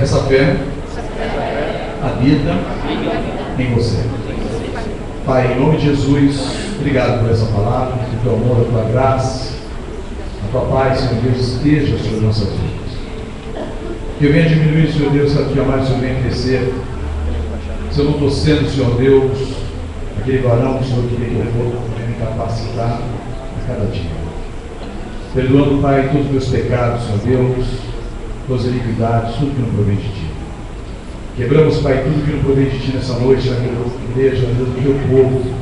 Essa fé habita em você. Pai, em nome de Jesus, obrigado por essa palavra, pelo teu amor, a tua graça, a tua paz, Senhor Deus, esteja sobre nossas vidas. Que eu venha diminuir, Senhor Deus, cada dia mais eu venha crescer. Se eu não estou sendo, Senhor Deus, aquele varão que o Senhor queria que eu fosse, para me capacitar a cada dia. Perdoando, Pai, todos os meus pecados, Senhor Deus, todas as iniquidades, tudo que não provém de Ti. Quebramos, Pai, tudo que não provém de Ti nessa noite, na igreja, na vida do Teu povo.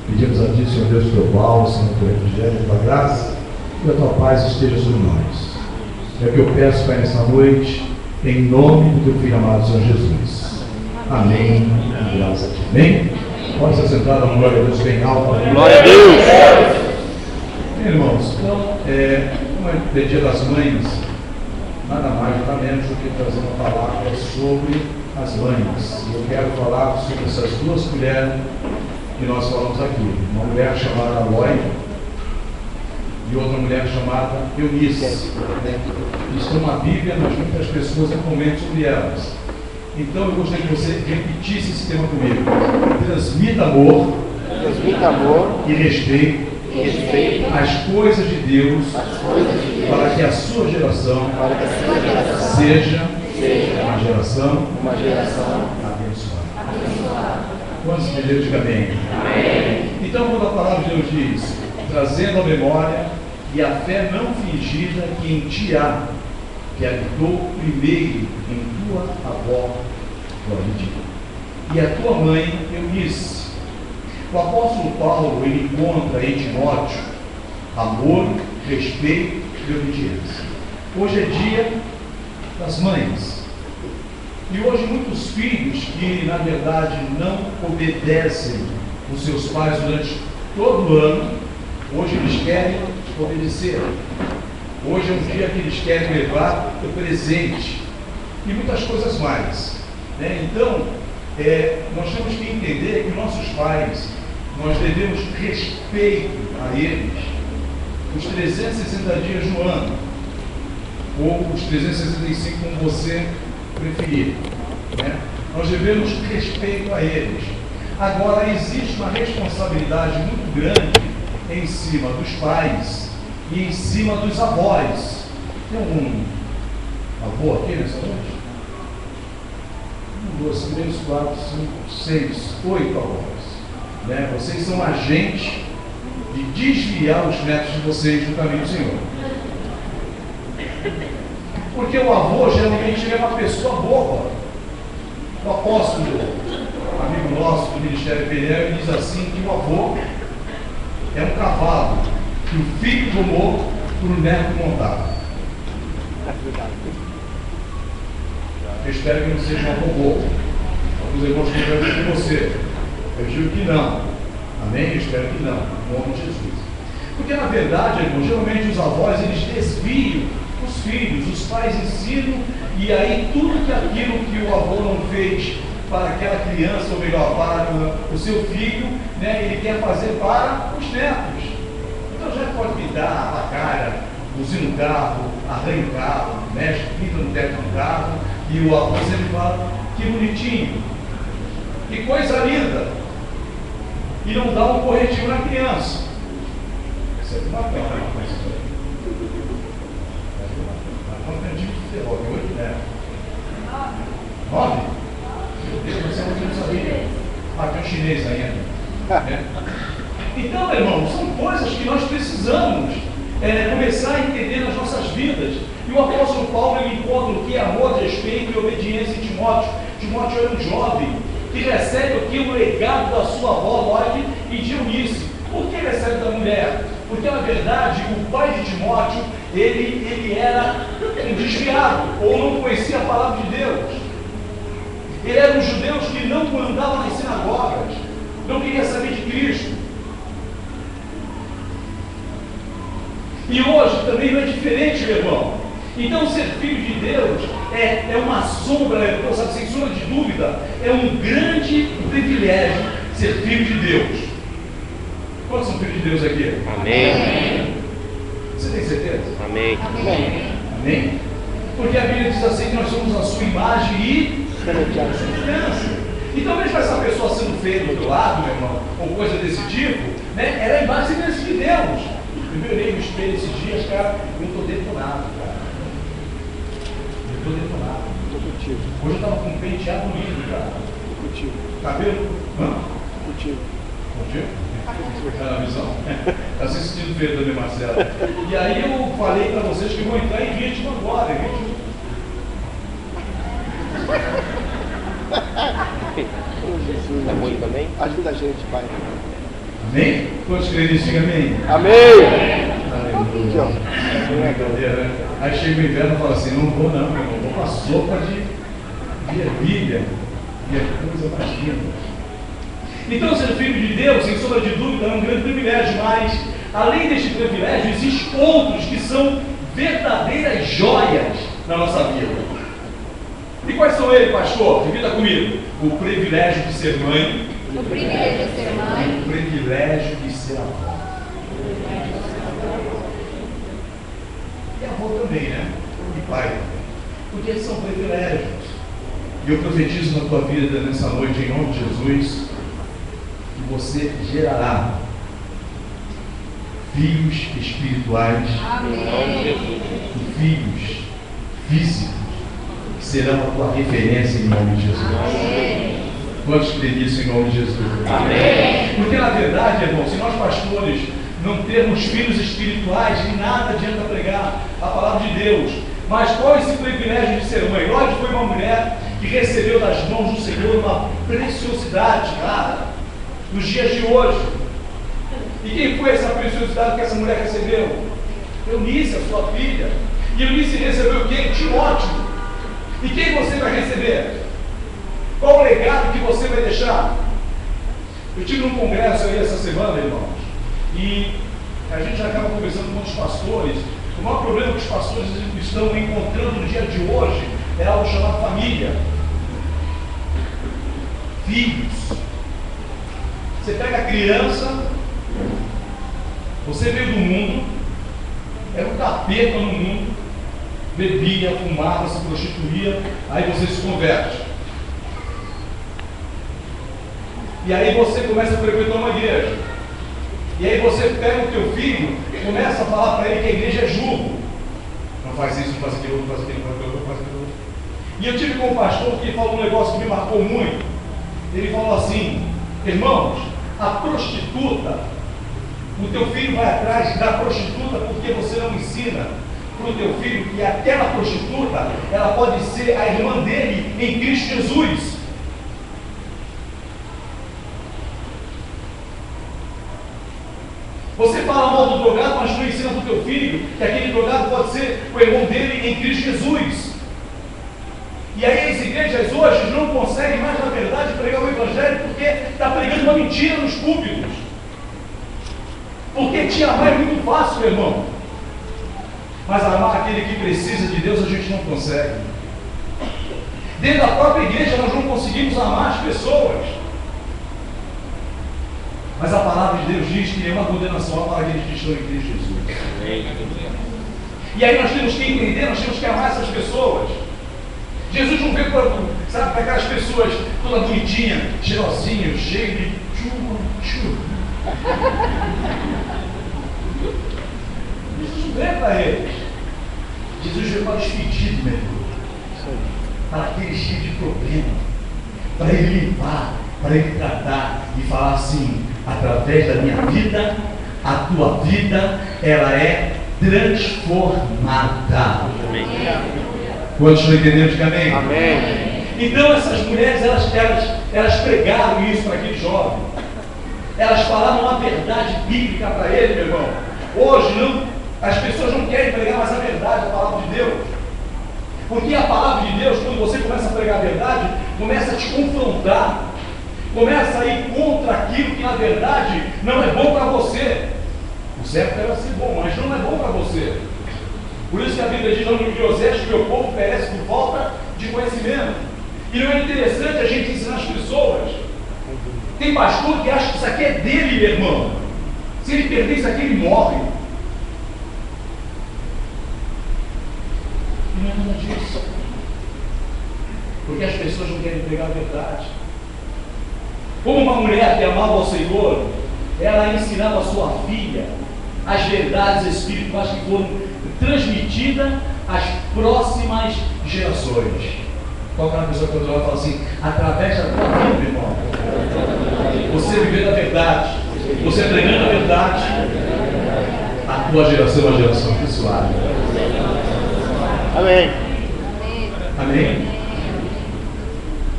Pedimos a Ti, Senhor Deus, o Teu bálsamo, o Teu refrigério, a Tua graça e a Tua paz esteja sobre nós. É o que eu peço, Pai, nessa noite, em nome do Teu Filho amado, Senhor Jesus. Amém. E graças a Ti. Amém? Pode se assentar, dá glória a Deus bem alta. Glória a Deus! Bem, irmãos, então, como é Dia das Mães, nada mais, nada menos do que trazer uma palavra sobre as mães. E eu quero falar sobre essas duas mulheres que nós falamos aqui. Uma mulher chamada Loi e outra mulher chamada Eunice. Isso é uma Bíblia, mas muitas pessoas não comentam sobre elas. Então eu gostaria que você repetisse esse tema comigo. Transmita amor e respeito as coisas de Deus, para que a sua geração seja uma geração abençoada. Quantos entendeu? Diga amém. Então, quando a palavra de Deus diz, trazendo a memória e a fé não fingida que em ti há, que habitou primeiro em tua avó Clorídia e a tua mãe Eunice. O apóstolo Paulo, ele encontra em Timóteo amor, respeito e obediência. Hoje é dia das mães. E hoje muitos filhos que, na verdade, não obedecem os seus pais durante todo o ano, hoje eles querem obedecer. Hoje é um dia que eles querem levar o presente e muitas coisas mais. Então, nós temos que entender que nossos pais, nós devemos respeito a eles os 360 dias no ano, ou os 365, como você preferir. Nós devemos respeito a eles. Agora, existe uma responsabilidade muito grande em cima dos pais e em cima dos avós. Tem algum avô aqui nessa noite? 1, 2, 3, 4, 5, 6, 8 avós. Vocês são agentes de desviar os netos de vocês do caminho do Senhor. Porque o avô geralmente é uma pessoa boba. O apóstolo, amigo nosso do Ministério Pereira, diz assim que o avô é um cavalo que o filho tomou para o neto montar. Eu espero que não seja um avô bobo. Alguns irmãos conversam com você. Eu digo que não. Amém? Eu espero que não. Em nome de Jesus. Porque, na verdade, irmão, geralmente os avós, eles desviam os filhos. Os pais ensinam, e aí tudo aquilo que o avô não fez para aquela criança, ou melhor, para o seu filho, ele quer fazer para os netos. Então já pode pintar a cara, buzina no carro, arranha o carro, mexe, pinta no teto do carro, e o avô sempre fala, que bonitinho, que coisa linda. E não dá um corretivo na criança. Isso é bacana, uma coisa. Quanto é de ferro? 8 netos. 9? Meu Deus, você não sabia. Tem um chinês ainda. Então, meu irmão, são coisas que nós precisamos começar a entender nas nossas vidas. E o apóstolo Paulo, ele encontra o que é amor, respeito e obediência em Timóteo. Timóteo era um jovem que recebe aqui o legado da sua avó Loi e de Eunice. Por que recebe da mulher? Porque, na verdade, o pai de Timóteo, ele era um desviado, ou não conhecia a palavra de Deus. Ele era um judeu que não andava nas sinagogas, não queria saber de Cristo. E hoje também não é diferente, meu irmão. Então, ser filho de Deus é uma sombra, sem sombra de dúvida, é um grande privilégio ser filho de Deus. Quantos são filhos de Deus aqui? Amém. Você tem certeza? Amém. Amém? Porque a Bíblia diz assim que nós somos a sua imagem e semelhança. Então, mesmo essa pessoa sendo feia do teu lado, meu irmão, ou coisa desse tipo, né, ela é a imagem e semelhança de Deus. Eu me olhei no espelho esses dias, cara, eu estou detonado, cara. Eu estou detonado. Hoje eu estava com um penteado lindo, cara. Contigo. Cabelo? Hã? Contigo. Contigo? Está na visão? Está assistindo feio também, Marcelo. E aí eu falei para vocês que vou entrar em ritmo agora, em ritmo. Tá ruim também? Ajuda a gente, Pai. Amém? Quantos creem nisso? Diga amém. Amém. Aleluia. É brincadeira, né? Aí chega o inverno e fala assim, não vou não, meu irmão, vou com a sopa de ervilha. E é coisa mais linda. Então, ser filho de Deus, sem sombra de dúvida, é um grande privilégio, mas, além deste privilégio, existem outros que são verdadeiras joias na nossa vida. E quais são eles, pastor? Repita comigo. O privilégio de ser mãe. O privilégio de ser mãe. O privilégio de ser avó. E avô também, né? E pai também. Porque eles são privilégios. E eu profetizo na tua vida nessa noite, em nome de Jesus, que você gerará filhos espirituais. Amém. E filhos físicos que serão a tua referência em nome de Jesus. Amém. Quantos creem nisso em nome de Jesus? Amém. Porque na verdade, irmão, se nós pastores não termos filhos espirituais, de nada adianta pregar a palavra de Deus. Mas qual é esse privilégio de ser mãe? Lógico, foi uma mulher que recebeu das mãos do Senhor uma preciosidade rara nos dias de hoje. E quem foi essa preciosidade que essa mulher recebeu? Eunice, a sua filha. E Eunice recebeu o quê? Timóteo. E quem você vai receber? Qual o legado que você vai deixar? Eu tive um congresso aí essa semana, irmãos, e a gente já acaba conversando com os pastores. O maior problema que os pastores estão encontrando no dia de hoje é algo chamado família. Filhos. Você pega a criança, você veio do mundo, era um capeta no mundo, bebia, fumava, se prostituía, aí você se converte. E aí você começa a frequentar uma igreja. E aí você pega o teu filho e começa a falar para ele que a igreja é jugo. Não faz isso, não faz aquilo, não faz aquilo, não faz aquilo, não faz aquilo. E eu tive com um pastor que falou um negócio que me marcou muito. Ele falou assim, irmãos, a prostituta, o teu filho vai atrás da prostituta porque você não ensina para o teu filho que aquela prostituta, ela pode ser a irmã dele em Cristo Jesus. Você fala mal do drogado, mas não ensina para o teu filho que aquele drogado pode ser o irmão dele em Cristo Jesus. E aí as igrejas hoje não conseguem mais, na verdade, pregar o Evangelho porque está pregando uma mentira nos púlpitos. Porque te amar é muito fácil, meu irmão. Mas amar aquele que precisa de Deus a gente não consegue. Dentro da própria igreja nós não conseguimos amar as pessoas. Mas a palavra de Deus diz que nenhuma condenação há para aqueles que estão em Cristo Jesus. E aí nós temos que entender, nós temos que amar essas pessoas. Jesus não veio para aquelas pessoas toda bonitinha, cheirosinha, cheia de chuva. Jesus não veio para eles. Jesus veio para os fedidos, meu irmão. Para aqueles cheios de problema. Para ele limpar, para ele tratar e falar assim, através da minha vida, a tua vida, ela é transformada. Amém. Quantos estão entendendo? Diga amém. Amém. Então essas mulheres, elas pregaram isso para aquele jovem. Elas falaram uma verdade bíblica para ele, meu irmão. Hoje as pessoas não querem pregar mais a verdade, a palavra de Deus. Porque a palavra de Deus, quando você começa a pregar a verdade, começa a te confrontar. Começa a ir contra aquilo que na verdade não é bom para você. O certo era ser bom, mas não é bom para você. Por isso que a Bíblia diz no livro de Osés que o meu povo perece por falta de conhecimento. E não é interessante a gente ensinar as pessoas. Tem pastor que acha que isso aqui é dele, meu irmão. Se ele perder isso aqui, ele morre. E não é nada disso. disso. Porque as pessoas não querem pregar a verdade. Como uma mulher que amava ao Senhor, ela ensinava a sua filha as verdades espirituais que foram transmitidas às próximas gerações. Qual é a pessoa que fala assim? Através da tua vida, meu irmão. Você vivendo a verdade, você pregando a verdade, a tua geração é uma geração abençoada. Amém. Amém?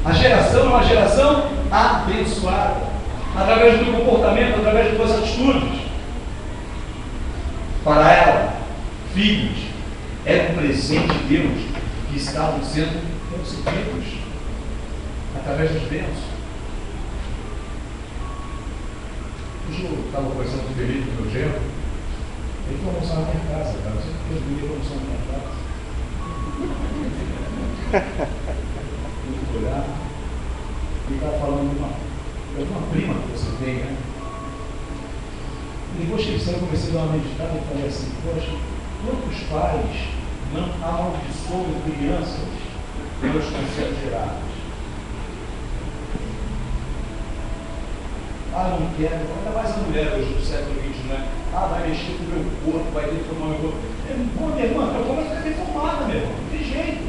A geração é uma geração abençoada, através do comportamento, através de tuas atitudes. Para ela, filhos, era um presente de Deus que estavam sendo concebidos através das bênçãos. Hoje eu estava conversando com o Felipe, meu genro, ele foi almoçar na minha casa, cara. Eu sempre fiz domingo almoçar na minha casa. Muito olhar. Ele estava falando de uma prima que você tem, né? E depois que eu comecei a dar uma meditada e falei assim, poxa, quantos pais não amaldiçoam crianças pelos conceitos gerados? Ah, não quero, ainda mais a mulher hoje do século XX, né? Ah, vai mexer com o meu corpo, vai deformar o meu corpo. Minha irmã, teu corpo vai ficar deformada, meu irmão, não tem jeito.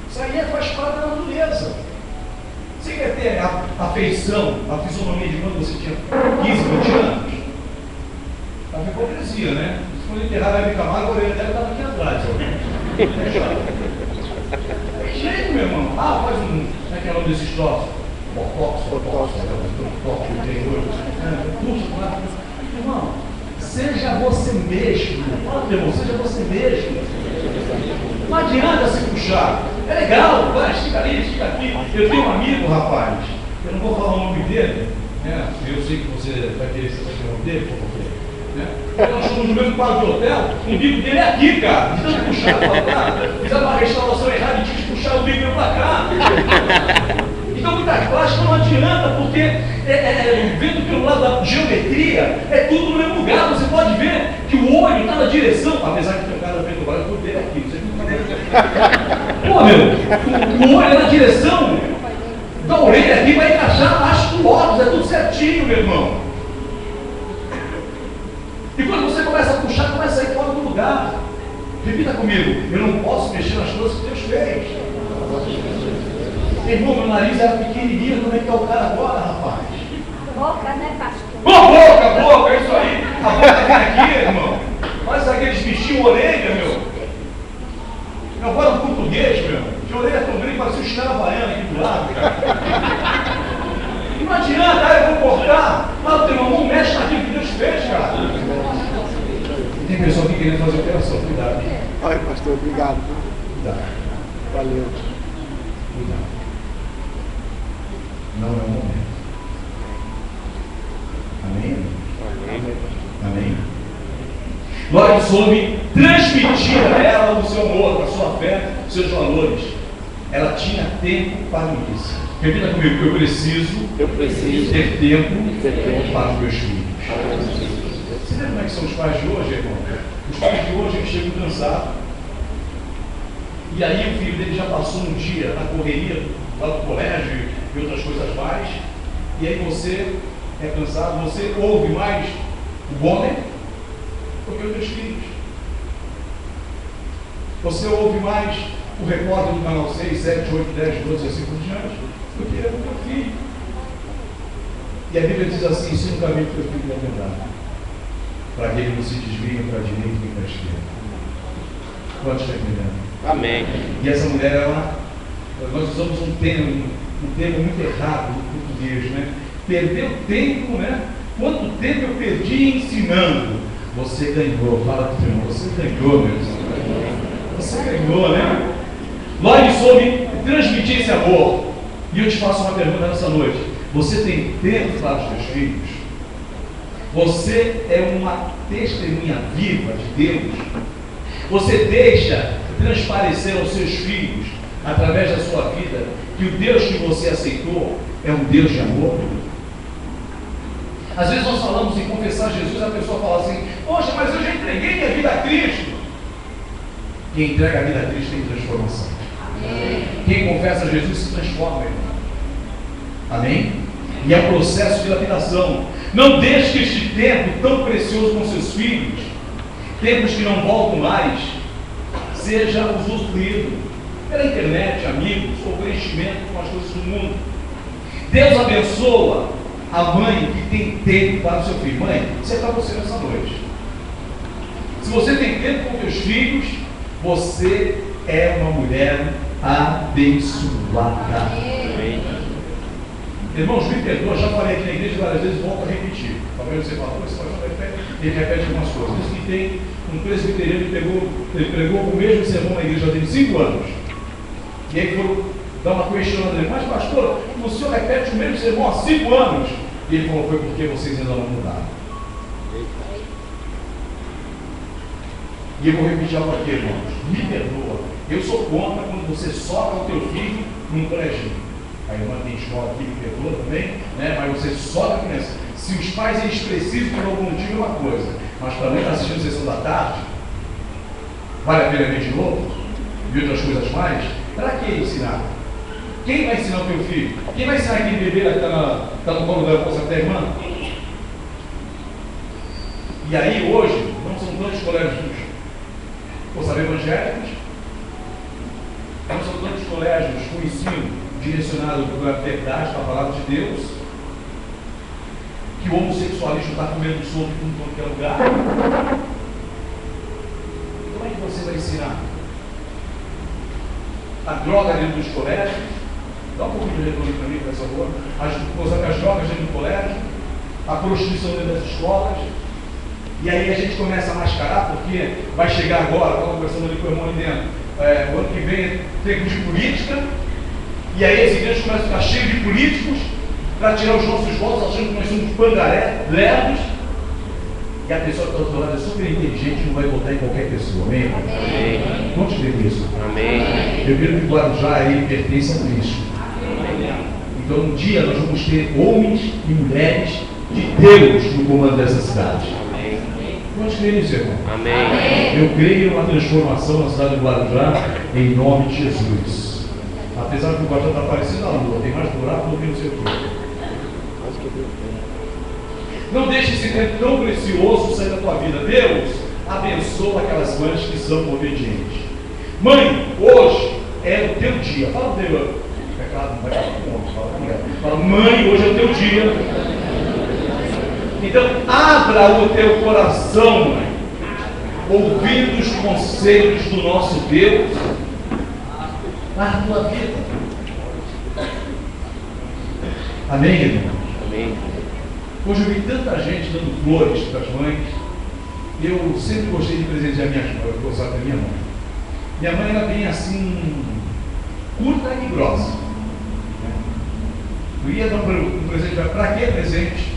Isso aí faz parte da natureza. Você quer ter a feição, a fisionomia de quando você tinha 15, 20 anos? Está com hipocrisia, né? Se for enterrar a Hebe Camargo, a orelha dela estava aqui atrás. Tem jeito, meu irmão. Ah, faz um. Como é que é o nome desses troços? Botox, que tem hoje. Irmão, seja você mesmo. Fala, meu irmão, seja você mesmo. Não adianta se puxar. É legal, vai, estica ali, estica aqui. Eu tenho um amigo, rapaz, eu não vou falar o nome dele, né? Eu sei que você vai querer saber o nome dele, né? Nós estamos no mesmo quarto de hotel, o bico dele é aqui, cara. De tanto puxar pra cá, fizeram uma restauração errada e tinha que puxar o bico pra cá. Então, muita plástica não adianta, porque vendo pelo lado da geometria, é tudo no mesmo lugar. Você pode ver que o olho está na direção, apesar de ter um cara vendo agora, eu dele aqui, você não pode. Pô, meu, o olho é na direção da orelha aqui, vai encaixar abaixo do óculos, é tudo certinho, meu irmão. E quando você começa a puxar, começa a ir fora do lugar. Repita comigo, eu não posso mexer nas coisas que Deus fez. Irmão, meu nariz era pequenininho, como é que é o cara agora, rapaz? Boca, né, pastor? Boca, é isso aí. A boca vem aqui, irmão. Faz aqueles bichinhos orelha, meu. Eu falo português, meu. De orelha tão grande, parecia um chinelo havaiano aqui do lado, cara. Não adianta, eu vou cortar. Lá no teu irmão, não mexe naquilo que Deus fez, cara. Tem pessoa aqui querendo fazer operação, cuidado. Olha, pastor, obrigado. Cuidado. Valeu. Cuidado. Não é o momento. Amém? Amém. Glória soube transmitir a ela o seu amor, a sua fé, os seus valores. Ela tinha tempo para isso. Repita comigo, que eu preciso ter tempo para os meus filhos. Você vê como é que são os pais de hoje, irmão? Os pais de hoje eles chegam cansados. E aí o filho dele já passou um dia na correria, lá do colégio e outras coisas mais. E aí você é cansado, você ouve mais o homem do que os teus filhos. Você ouve mais o repórter do canal 6, 7, 8, 10, 12 e assim por diante do que o teu filho. E a Bíblia diz assim: ensina o caminho que o teu filho deve andar, para que ele não se desvie para a direita nem para a esquerda. Quantos estão entendendo? Amém. E essa mulher, nós usamos um termo muito errado no português, né? Perdeu tempo, né? Quanto tempo eu perdi ensinando? Você ganhou, fala para o irmão, você ganhou, meu irmão. Você ganhou, né? Glória soube transmitir esse amor. E eu te faço uma pergunta nessa noite: você tem tempo para os teus filhos? Você é uma testemunha viva de Deus? Você deixa transparecer aos seus filhos, através da sua vida, que o Deus que você aceitou é um Deus de amor? Às vezes nós falamos em confessar Jesus, a pessoa fala assim: poxa, mas eu já entreguei minha vida a Cristo. Quem entrega a vida a Cristo tem transformação. Quem confessa a Jesus se transforma, irmão. Amém? E é um processo de lapidação. Não deixe que este tempo tão precioso com seus filhos, tempos que não voltam mais, seja usufruído pela internet, amigos, ou preenchimento com as coisas do mundo. Deus abençoa a mãe que tem tempo para o seu filho. Mãe, isso é para você nessa noite. Se você tem tempo com seus filhos, você é uma mulher abençoada. Irmãos, me perdoa, já falei aqui na igreja várias vezes, volto a repetir. Talvez você falou, ele repete algumas coisas. Diz que tem um presbiteriano que ele pregou o mesmo sermão na igreja dele 5 anos. E aí foram dar uma questionada dele, mas pastor, o senhor repete o mesmo sermão há 5 anos? E ele falou, foi porque vocês ainda não mudaram. E eu vou repetir algo aqui, irmãos. Me perdoa. Eu sou contra quando você soca o teu filho num colégio. A irmã tem escola aqui, me perdoa também, né? Mas você soca a criança. Se os pais eles precisam por algum motivo é uma coisa, mas para mim estar assistindo a sessão da tarde, vale a pena ver de novo? E outras coisas mais? Para que ensinar? Quem vai ensinar o teu filho? Quem vai ensinar aquele bebê que está no colo da poça da irmã? E aí hoje, não são tantos colégios evangélicos, não são tantos colégios com ensino direcionado para a verdade, para a palavra de Deus, que o homossexualismo está comendo solto em qualquer lugar. Como é que você vai ensinar? A droga dentro dos colégios, dá um pouco de retorno para mim, por favor. As drogas dentro do colégio, a prostituição dentro das escolas. E aí a gente começa a mascarar, porque vai chegar agora, estava conversando ali com o irmão ali dentro, o ano que vem é tempo de política, e aí as igrejas começam a ficar cheias de políticos para tirar os nossos votos, achando que nós somos pangaré, lerdos, e a pessoa que está do lado é super inteligente, não vai votar em qualquer pessoa, amém? Amém. Quantos creem nisso? Amém. Eu creio que o Guarujá ele pertence a Cristo. Então um dia nós vamos ter homens e mulheres de Deus no comando dessa cidade. Quantos creem nisso, irmão? Amém. Eu creio numa transformação na cidade do Guarujá, em nome de Jesus. Apesar que o Guarujá está parecendo a lua, tem mais buraco do que não sei o quê. Não deixe esse tempo tão precioso sair da tua vida. Deus abençoa aquelas mães que são obedientes. Mãe, hoje é o teu dia. Fala o teu. É claro, não vai falar com o homem. Fala, mãe, hoje é o teu dia. Então, abra o teu coração, mãe, ouvindo os conselhos do nosso Deus na tua vida. Amém, irmão? Amém. Hoje eu vi tanta gente dando flores para as mães. Eu sempre gostei de presentear minhas mães, eu gostava da minha mãe. Minha mãe era bem assim, curta e grossa. Eu ia dar um presente para que presente?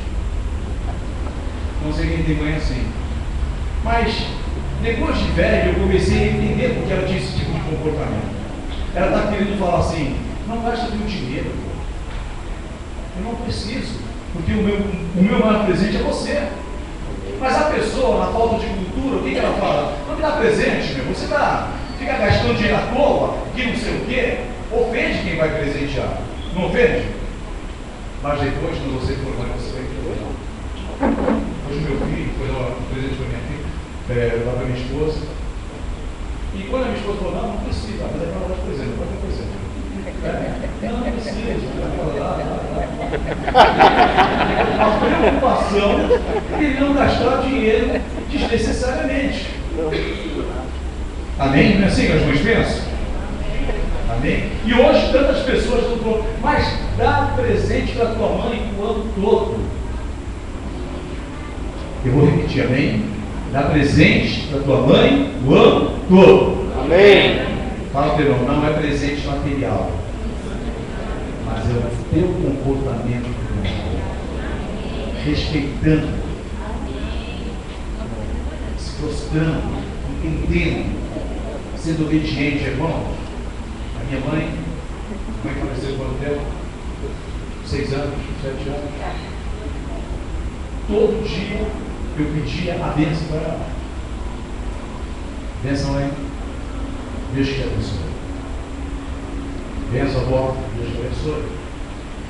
Não sei quem tem mãe assim. Mas, depois de velho, eu comecei a entender porque ela tinha esse tipo de comportamento. Ela está querendo falar assim, não gasta teu dinheiro. Eu não preciso, porque o meu maior presente é você. Mas a pessoa, na falta de cultura, o que ela fala? Não me dá presente, meu. Você fica gastando dinheiro à toa, que não sei o quê, ofende quem vai presentear. Não ofende? Mas depois, quando você for mãe, você vai entender. Hoje meu filho foi dar um presente para minha filha, lá para minha esposa. E quando a minha esposa falou, não precisa, mas é para ela dar presente, pode dar presente. Não precisa, a preocupação de não gastar dinheiro desnecessariamente. Amém? Não é assim que as mães pensam? Amém? E hoje tantas pessoas estão falando, mas dá presente para tua mãe o ano todo. Eu vou repetir, amém? Dá presente para tua mãe o ano todo. Amém. Fala teu irmão, não é presente material, mas é o teu comportamento, respeitando, se prostrando, entendendo, sendo obediente, irmão. A minha mãe faleceu quando deu 6 anos, 7 anos. Todo dia eu pedia a bênção para ela. Bênção aí. Deus te abençoe. Benção, avó, Deus te abençoe.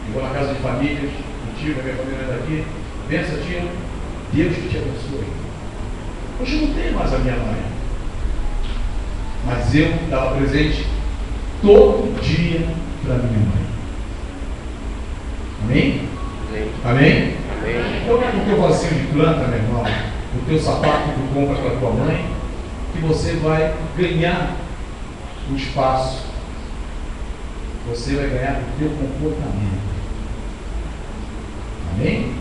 Igual na casa de famílias, um tio, minha família é daqui. Benção, tia, Deus te abençoe. Hoje eu não tenho mais a minha mãe, mas eu dava presente todo dia para minha mãe. Amém? Amém? Amém? Então não é com o teu vasinho de planta, meu irmão, o teu sapato que tu compra para tua mãe, que você vai ganhar o espaço. Você vai ganhar o teu comportamento. Amém?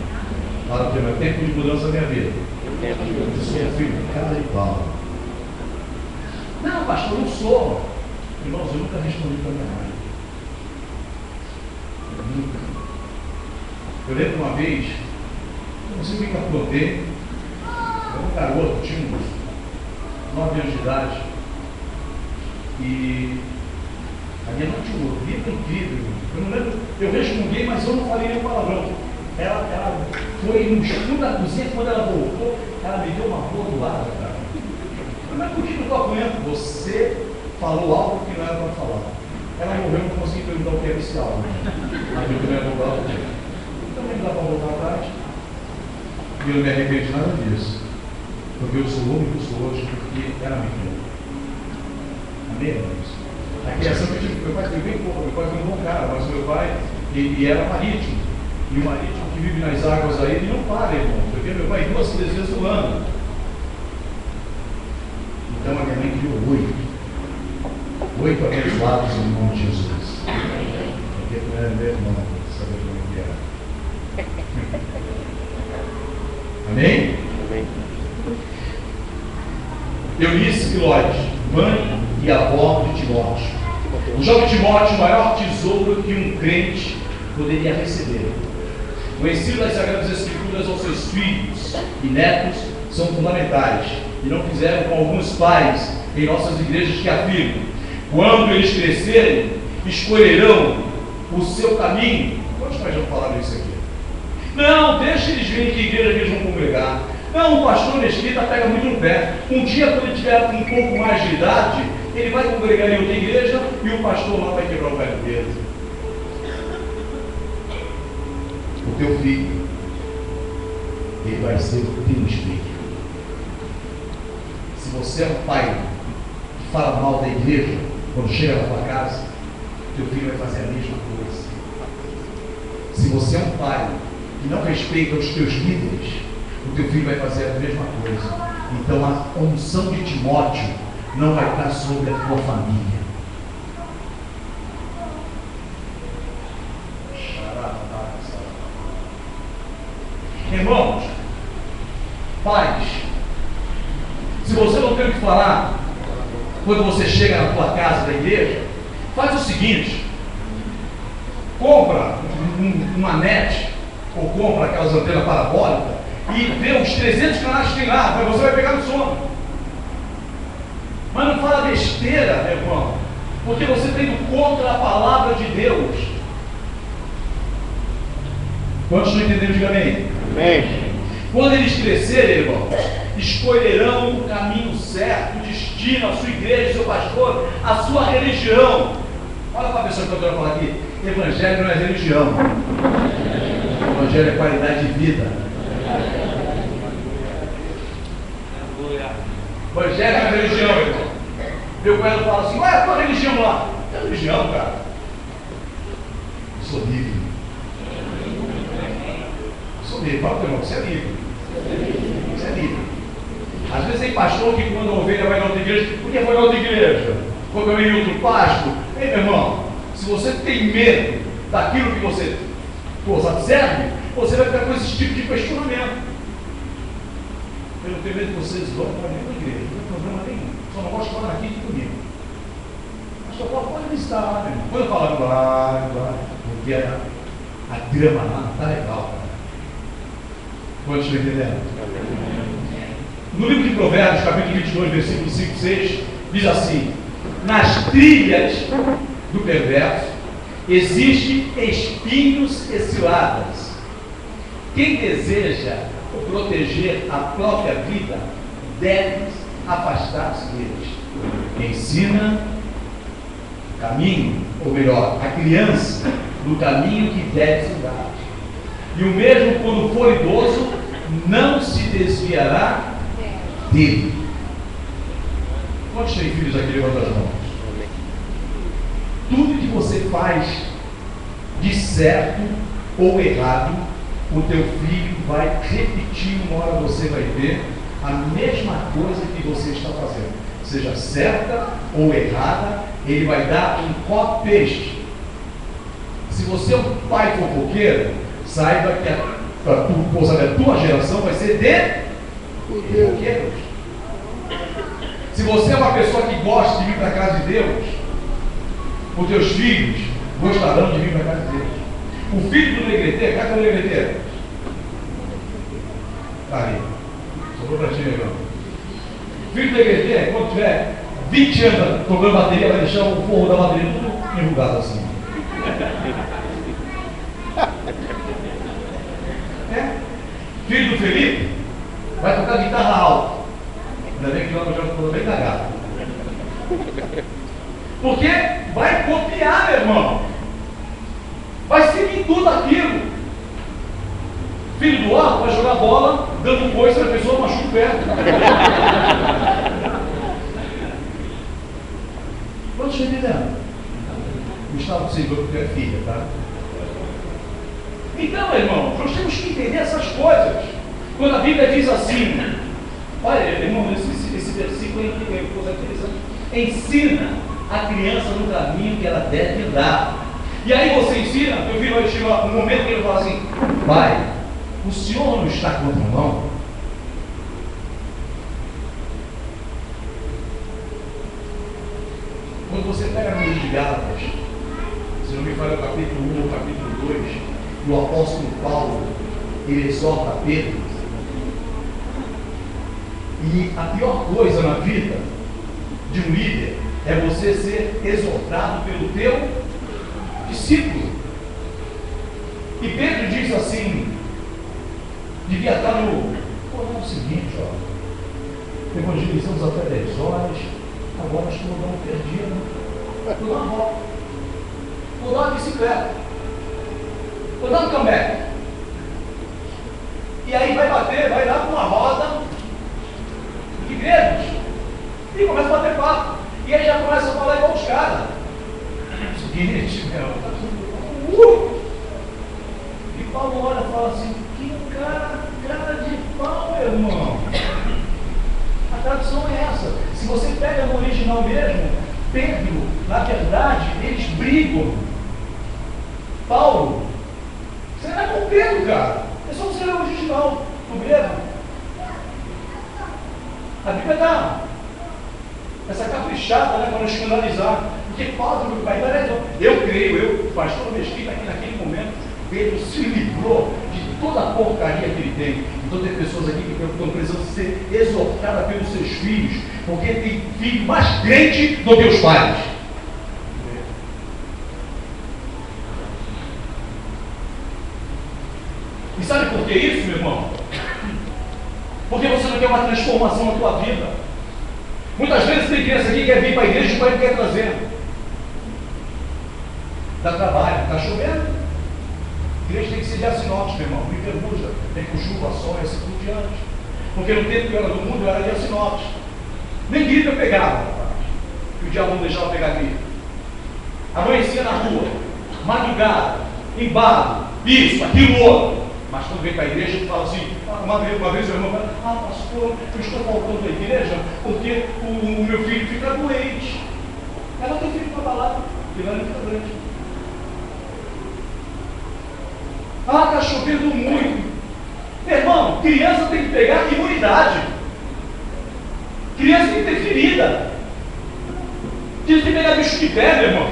Fala para o meu tempo de mudança da minha vida. Eu sou filho de cara e pau. Não, pastor, eu não sou. Irmãos, eu nunca respondi para minha mãe. Nunca. Eu lembro uma vez, eu não sei o que eu aprontei. Eu era um garoto, tinha uns 9 anos de idade. E a minha mãe tinha um ouvido incrível. Eu não lembro, eu respondi, mas eu não falei nenhum palavrão. Ela foi no escuro da cozinha, quando ela voltou, ela me deu uma bordoada, cara. Mas por que eu estou apanhando? Você falou algo que não era para falar. Ela morreu, não consegui perguntar o que era esse algo. Mas eu também vou falar. Então não dá para voltar atrás. E eu não me arrependo de nada disso. Porque eu sou o homem que eu sou hoje, porque era menino. Amém, irmãos? A criação que eu tive, meu pai foi bem pouco, meu pai foi um bom cara, mas meu pai, ele era marítimo. E o marítimo que vive nas águas aí, ele não para, irmão. Porque meu pai 2, 3 vezes no ano. Então a minha mãe criou 8 abençoados em nome de Jesus. Porque tu era meu irmão, sabe como é que era. Amém? Amém. Eunice Pilote, mãe e avó de Timóteo. O jovem Timóteo, o maior tesouro que um crente poderia receber. O ensino das Sagradas Escrituras aos seus filhos e netos são fundamentais. E não fizeram com alguns pais em nossas igrejas que afirmam: quando eles crescerem, escolherão o seu caminho. Quantos pais já falaram isso aqui? Não, deixa eles verem que igreja eles vão congregar. Não, o pastor Mesquita pega muito no pé. Um dia, quando ele tiver um pouco mais de idade, ele vai congregar em outra igreja e o pastor lá vai quebrar o pé dele. O teu filho, ele vai ser o teu espelho. Se você é um pai que fala mal da igreja, quando chega na tua casa, teu filho vai fazer a mesma coisa. Se você é um pai que não respeita os teus líderes, o teu filho vai fazer a mesma coisa. Então a unção de Timóteo não vai estar sobre a tua família. Irmãos, pais, se você não tem o que falar quando você chega na tua casa da igreja, faz o seguinte: compra uma net ou compra aquelas antenas parabólicas e vê os 300 canais que tem lá, mas você vai pegar no sono. Mas não fala besteira, meu irmão, porque você está indo contra a palavra de Deus. Quantos não entenderam? Diga amém. Amém. Quando eles crescerem, irmão, escolherão o caminho certo, o destino, a sua igreja, o seu pastor, a sua religião. Olha para a pessoa que eu estou falando aqui: evangelho não é religião, evangelho é qualidade de vida. Evangelho é religião, irmão. Meu pai fala assim: qual é a tua religião lá? É religião, cara. Eu sou livre. Sou livre. Fala para o irmão: você é livre. Você é livre. Às vezes tem pastor que, quando a ovelha vai na outra igreja, por que foi na outra igreja? Foi para em outro pasto? Ei, meu irmão, se você tem medo daquilo que você observe, você vai ficar com esse tipo de questionamento. Eu não tenho medo que vocês vão para a minha igreja, não tem problema nenhum. Só não gosto de falar aqui comigo. Mas eu falo: pode visitar lá, meu irmão. Quando eu falo: vai, porque a grama lá não está legal, cara. Quantos estão entendendo? No livro de Provérbios, capítulo 22, versículo 5 e 6, diz assim: nas trilhas do perverso existem espinhos e ciladas. Quem deseja proteger a própria vida deve afastar-se deles. ensina o caminho, ou melhor, a criança do caminho que deve se dar. E o mesmo, quando for idoso, não se desviará dele. Quantos têm filhos aqui? Levanta as mãos. Tudo que você faz de certo ou errado, o teu filho vai repetir, uma hora você vai ver a mesma coisa que você está fazendo. Seja certa ou errada, ele vai dar um copy-paste. Se você é um pai fofoqueiro, saiba que a tua geração vai ser de fofoqueiros. Se você é uma pessoa que gosta de vir para a casa de Deus, os teus filhos gostarão de vir para a casa de Deus. O filho do negreteiro, cadê o negreteiro? Está ali. Sobrou para ti, negão. O filho do negreteiro, quando tiver 20 anos tocando bateria, vai deixar o forro da bateria tudo enrugado assim. Filho do Felipe vai tocar guitarra alta. Ainda bem que o já ficou bem cagado. Porque vai copiar, meu irmão. Vai seguir tudo aquilo. Filho do ar vai jogar bola, dando coisa, a pessoa machuca o pé. Quantos estão entendendo? Gustavo Silva, porque é filha, tá? Então, irmão, nós temos que entender essas coisas. Quando a Bíblia diz assim, olha, irmão, esse versículo é coisa interessante. Ensina a criança no caminho que ela deve andar. E aí você ensina, meu filho vai chegar um momento que ele fala assim, pai, o senhor não está com outra mão? Quando você pega no livro de Gálatas, se não me falha o capítulo 1 ou capítulo 2, e o apóstolo Paulo, ele exorta Pedro. E a pior coisa na vida de um líder é você ser exortado pelo teu discípulo. E Pedro diz assim, devia estar no... Pô, é o seguinte, ó, evangelizamos até 10 horas, agora nós estamos dando perdido. Vou dar uma volta, vou dar uma bicicleta, vou dar um comeback. E aí vai bater, vai dar com uma roda de gregos e começa a bater papo. E aí já começa a falar igual os caras. Seguinte, meu. E Paulo olha e fala assim, que cara de pau, meu irmão. A tradução é essa. Se você pega no original mesmo, Pedro, na verdade, eles brigam. Paulo, você não é com Pedro, cara. É só você ler o original do grego. A Bíblia dá essa caprichada, né, para nos escandalizar. Porque Paulo, meu pai, eu creio, pastor Mesquita, aqui naquele momento, Pedro se livrou de toda a porcaria que ele tem. Então tem pessoas aqui que estão precisando ser exortadas pelos seus filhos, porque tem filho mais crente do que os pais. E sabe por que isso, meu irmão? Porque você não quer uma transformação na tua vida. Muitas vezes tem criança aqui que quer vir para a igreja e o pai não quer trazer. Dá trabalho, está chovendo. A igreja tem que ser de Assinópolis, meu irmão, me pergunta, tem com chuva, sol e assim por diante. Porque no tempo que eu era do mundo, eu era de Assinópolis. Nem gripe eu pegava, rapaz. Que o diabo não deixava pegar gripe. Amanhecia na rua, madrugada, embalo, isso, aquilo, outro. Mas quando vem para a igreja, ele fala assim, uma vez o irmão fala, pastor, eu estou faltando à igreja porque o meu filho fica doente. Ela tem filho para falar, ele não fica doente. Está chovendo muito. Meu irmão, criança tem que pegar imunidade. Criança tem que ter ferida. Criança tem que pegar bicho de pé, meu irmão.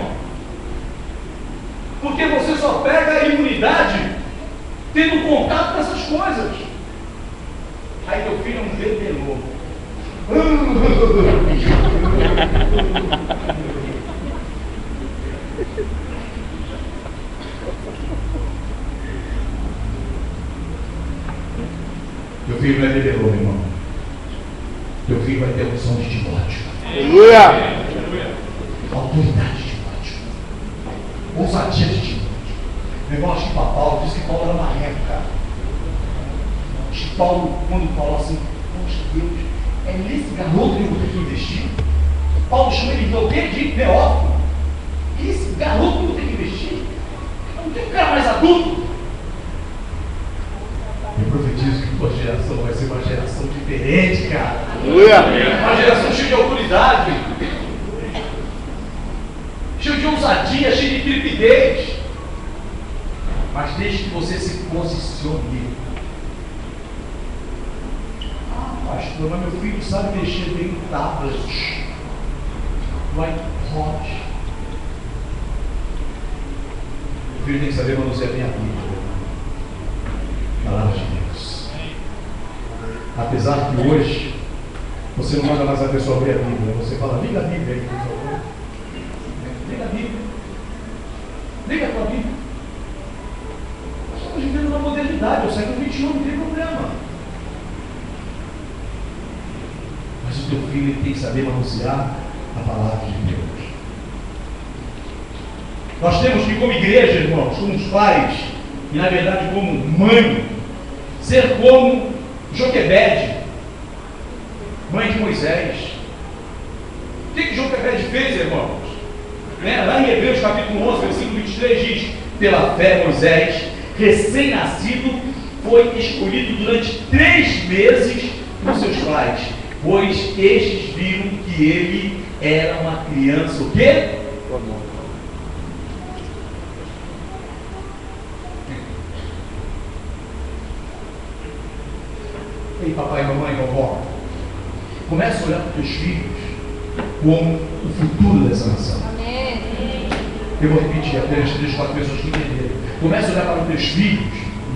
Porque você só pega a imunidade tendo contato com essas coisas. Aí teu filho é um bebelô. Teu filho não é bebelô, meu irmão. Teu filho vai ter opção de Timóteo. Aleluia! ousadia de Timóteo. Meu irmão, acho que para Paulo, diz que Paulo era marreco, cara. Acho que Paulo, quando falou assim, poxa Deus, é nesse garoto que eu vou ter que investir? Paulo chama ele de Neófilo. Esse garoto que eu vou ter que investir? Não tem um cara mais adulto? Eu profetizo que tua geração vai ser uma geração diferente, cara. Uma geração cheia de autoridade, cheia de ousadia, cheia de intrepidez. Mas desde que você se posicione. Pastor, mas meu filho sabe mexer bem em tablets, no iPod. Meu filho tem que saber manusear bem a Bíblia. Palavra de Deus. Apesar que hoje você não manda mais a pessoa abrir a Bíblia, você fala, liga a Bíblia aí, por favor. Liga a Bíblia. Liga a tua Bíblia. Nós estamos vivendo na modernidade, eu saio do 21, não tem problema. Mas o teu filho tem que saber manusear a palavra de Deus. Nós temos que, como igreja, irmãos, como os pais, e na verdade como mãe, ser como Joquebede, mãe de Moisés. O que Joquebede fez, irmãos? Lá em Hebreus capítulo 11, versículo 23 diz: pela fé Moisés, recém-nascido, foi escolhido durante 3 meses por seus pais, pois estes viram que ele era uma criança, o quê? Ei, papai, mamãe, vovó, começa a olhar para os teus filhos como o futuro dessa nação. Amém. Eu vou repetir, apenas 3, 4 pessoas que entenderam. Começa a olhar para os teus filhos,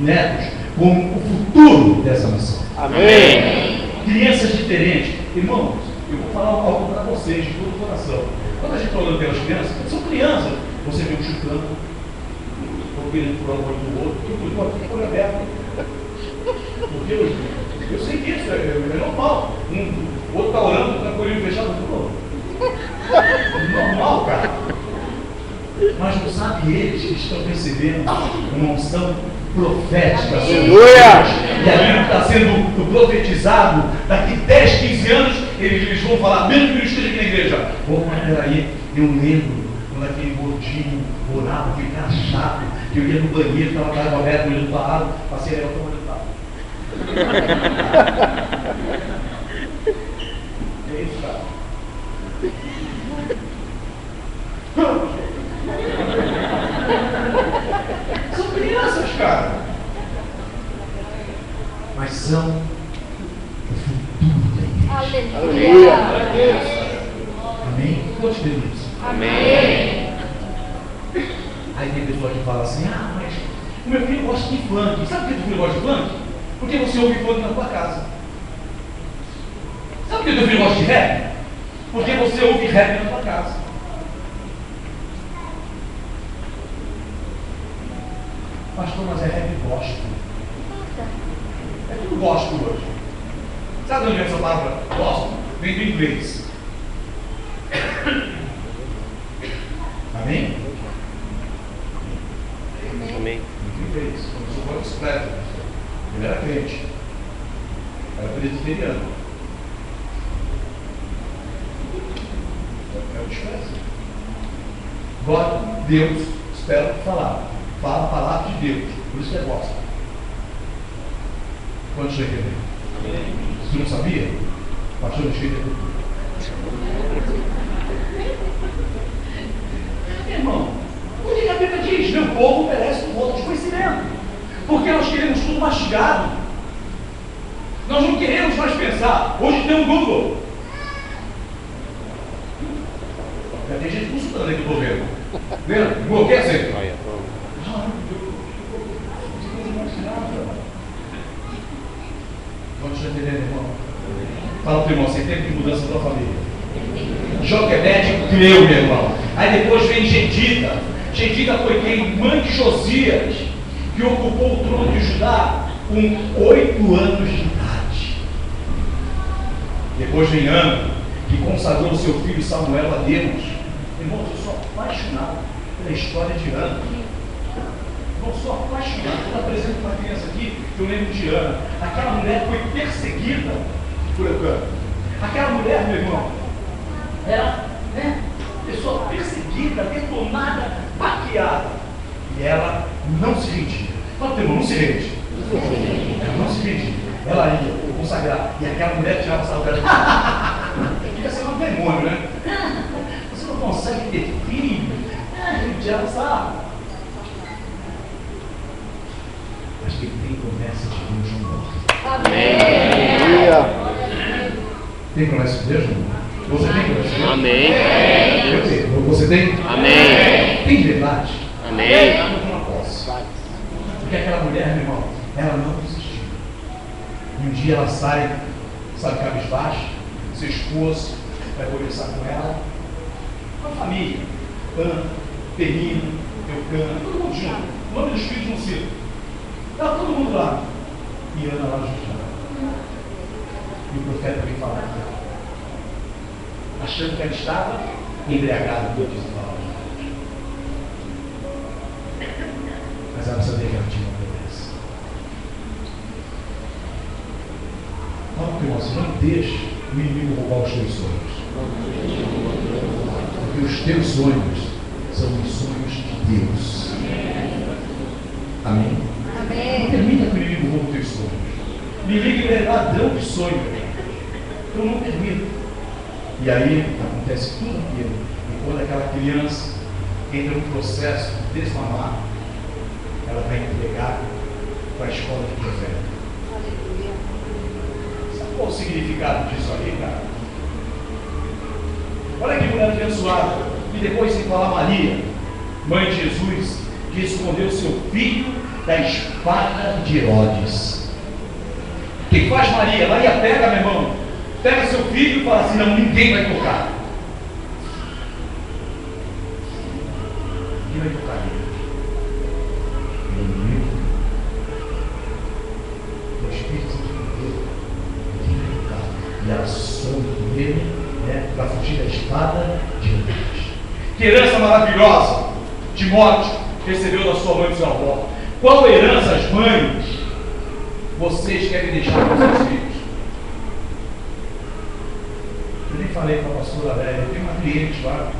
netos, como o futuro dessa nação. Amém. Crianças diferentes. Irmãos, eu vou falar algo para vocês de todo o coração. Quando a gente está olhando pelas crianças, são crianças, você vê um chutando, ou querendo pular o olho do outro, porque o olho aberto. Porque eu sei que isso é normal. O outro está orando, está com o olho fechado, normal, cara. Mas não sabe eles que estão recebendo uma unção profética sobre Deus. E aquilo que está sendo profetizado, daqui 10, 15 anos, eles vão falar, mesmo que não esteja aqui na igreja. Mas peraí, eu lembro quando aquele gordinho orava, ficava chato, que eu ia no banheiro, estava com a água aberta, olhando para a água, passei a levar para onde estava. É isso, cara. São crianças, cara. Mas são o futuro da igreja. Aleluia. Amém? Quantos deles? Amém. Aí tem pessoa que fala assim, mas o meu filho gosta de funk. Sabe por que o teu filho gosta de funk? Porque você ouve funk na tua casa. Sabe por que o teu filho gosta de rap? Porque você ouve rap na tua casa. Pastor, mas é rap gospel. É tudo gospel hoje. Sabe de onde vem essa palavra gospel? Vem do inglês. Amém? Amém. Do inglês. Começou com a bicicleta. Ele era crente. Era presbiteriano. É o desprezo. Agora, Deus espera falar. Fala a palavra de Deus. Por isso que é gospel. Quantos já entenderam? Você não sabia? Pastor não chega tudo. Irmão, o que a Bíblia diz? Meu povo merece um voto de conhecimento. Porque nós queremos tudo mastigado. Nós não queremos mais pensar. Hoje tem um Google. Já tem gente consultando aqui do governo. Vendo? Bloqueia sempre. Vamos entender, irmão? Fala para o irmão, você tem tempo de mudança da tua família. Joquebede creu, meu irmão. Aí depois vem Gedida. Gedida foi quem? Mãe de Josias, que ocupou o trono de Judá com 8 anos de idade. Depois vem Ana, que consagrou seu filho Samuel a Deus. Irmãos, eu sou apaixonado pela história de Ana. Eu sou apaixonado. Quando apresento uma criança aqui, eu lembro de Ana. Aquela mulher foi perseguida por Eucana. Aquela mulher, meu irmão, era pessoa perseguida, detonada, baqueada. E ela não se rendia. Fala, teu irmão, não se rende. Ela não se rendia. Ela ia consagrar. E aquela mulher tirava essa altura. Fica sendo um demônio, né? Você não consegue ter filho. Ele tirava essa. Mas quem tem promessa de Deus não morre. Aleluia. Tem promessa de Deus, não? Você tem promessa de Deus? Amém. Eu tenho. Você tem? Amém. Tem verdade? Amém. Eu não posso. Porque aquela mulher, meu irmão, ela não desistiu. E um dia ela sai, sabe, cabisbaixa, seu esposo vai conversar com ela, com a família, Ana, Penina, Eucana, todo mundo junto. O nome dos filhos não cita. Estava todo mundo lá. E Ana lá junto. E o profeta veio falar com ela, achando que ela estava embriagada com o desval. Mas ela sabia que ela tinha uma promessa. Fala para o irmão, não deixe o inimigo roubar os teus sonhos. Porque os teus sonhos são os sonhos de Deus. Amém? Não permita que o inimigo roube os teus sonhos. O inimigo é ladrão de sonhos. Então não permita. E aí acontece tudo aquilo. E quando aquela criança entra no processo de desmamar, ela vai entregar para a escola de profeta. Sabe qual o significado disso aí, cara? Olha que mulher abençoada. E depois sem falar Maria, mãe de Jesus, que escondeu seu filho da espada de Herodes. O que faz Maria? Maria pega, meu irmão, pega seu filho e fala assim, não, ninguém vai tocar. Ninguém vai tocar nele. O Espírito Santo de Deus, ninguém vai tocar. E ela some com ele, para fugir da espada de Herodes. Que herança maravilhosa Timóteo recebeu da sua mãe e do seu avô. Qual herança as mães vocês querem deixar para os seus filhos? Eu nem falei para a pastora velha, eu tenho uma cliente lá,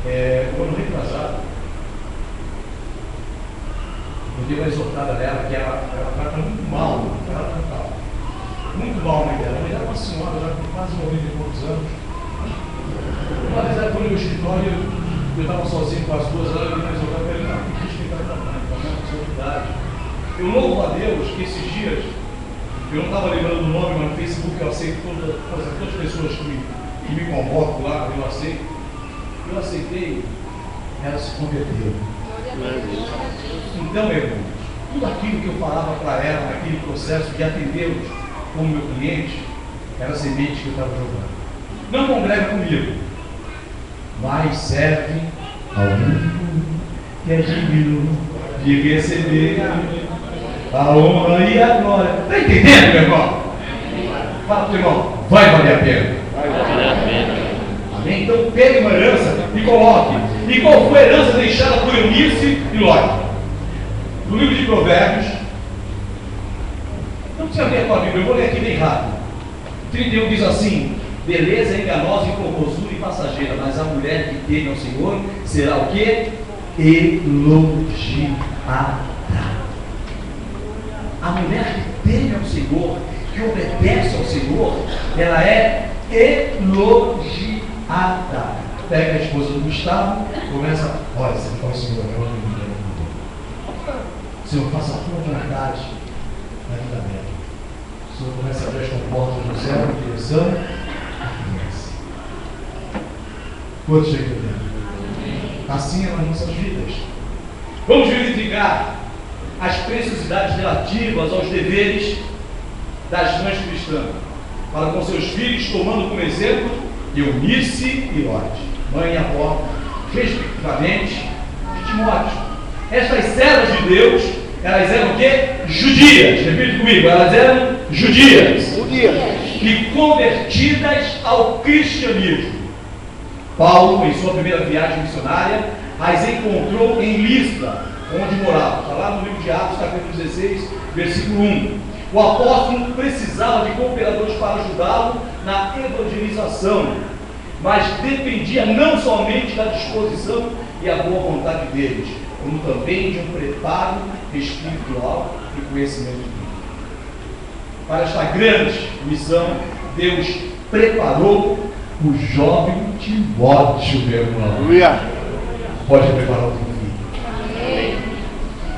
o ano retrasado, eu dei uma exortada nela, que ela trata muito mal, ela trata muito mal a mãe dela. A mãe dela é uma senhora, já tem quase 90 e poucos anos. Uma vez ela foi no meu escritório, eu estava sozinho com as duas, ela me exortava para ele, não, tem que respeitar a mãe, com sua idade. Eu louvo a Deus que esses dias, eu não estava lembrando do nome, mas no Facebook eu aceito todas as pessoas que me convocam lá, eu aceito. Eu aceitei, ela se converteu. Então, meu irmão, tudo aquilo que eu falava para ela, naquele processo de atendê-los como meu cliente, era a semente que eu estava jogando. Não congrega comigo, mas serve ao único que é digno de receber a honra e a glória. Está entendendo, meu irmão? Fala para o irmão, vai valer a pena. Vai valer a pena. Amém? Então pegue uma herança e coloque. E qual foi a herança deixada por Eunice e Ló? No livro de Provérbios, não precisa ler a tua Bíblia, eu vou ler aqui bem rápido. 31 diz assim: beleza enganosa e formosura e passageira, mas a mulher que teme ao Senhor será o quê? Elogiada. A mulher que teme ao Senhor, que obedece ao Senhor, ela é elogiada. Pega a esposa do Gustavo, começa, olha, você fala, Senhor, eu não me Senhor, faça a tua vontade na vida dela. O Senhor começa a abrir as portas do céu em direção à criança. Quantos chegam dentro? Assim é nas nossas vidas. Vamos verificar as preciosidades relativas aos deveres das mães cristãs, para com seus filhos, tomando como exemplo Eunice e Lóide, mãe e avó, respectivamente, de Timóteo. Estas servas de Deus, elas eram o quê? Judias. Repita comigo, elas eram judias. E convertidas ao cristianismo. Paulo, em sua primeira viagem missionária, as encontrou em Listra, onde morava. Está lá no livro de Atos, capítulo 16, versículo 1. O apóstolo precisava de cooperadores para ajudá-lo na evangelização, mas dependia não somente da disposição e a boa vontade deles, como também de um preparo espiritual e conhecimento bíblico. Para esta grande missão, Deus preparou o jovem Timóteo, meu irmão. Aleluia. Pode preparar o teu filho.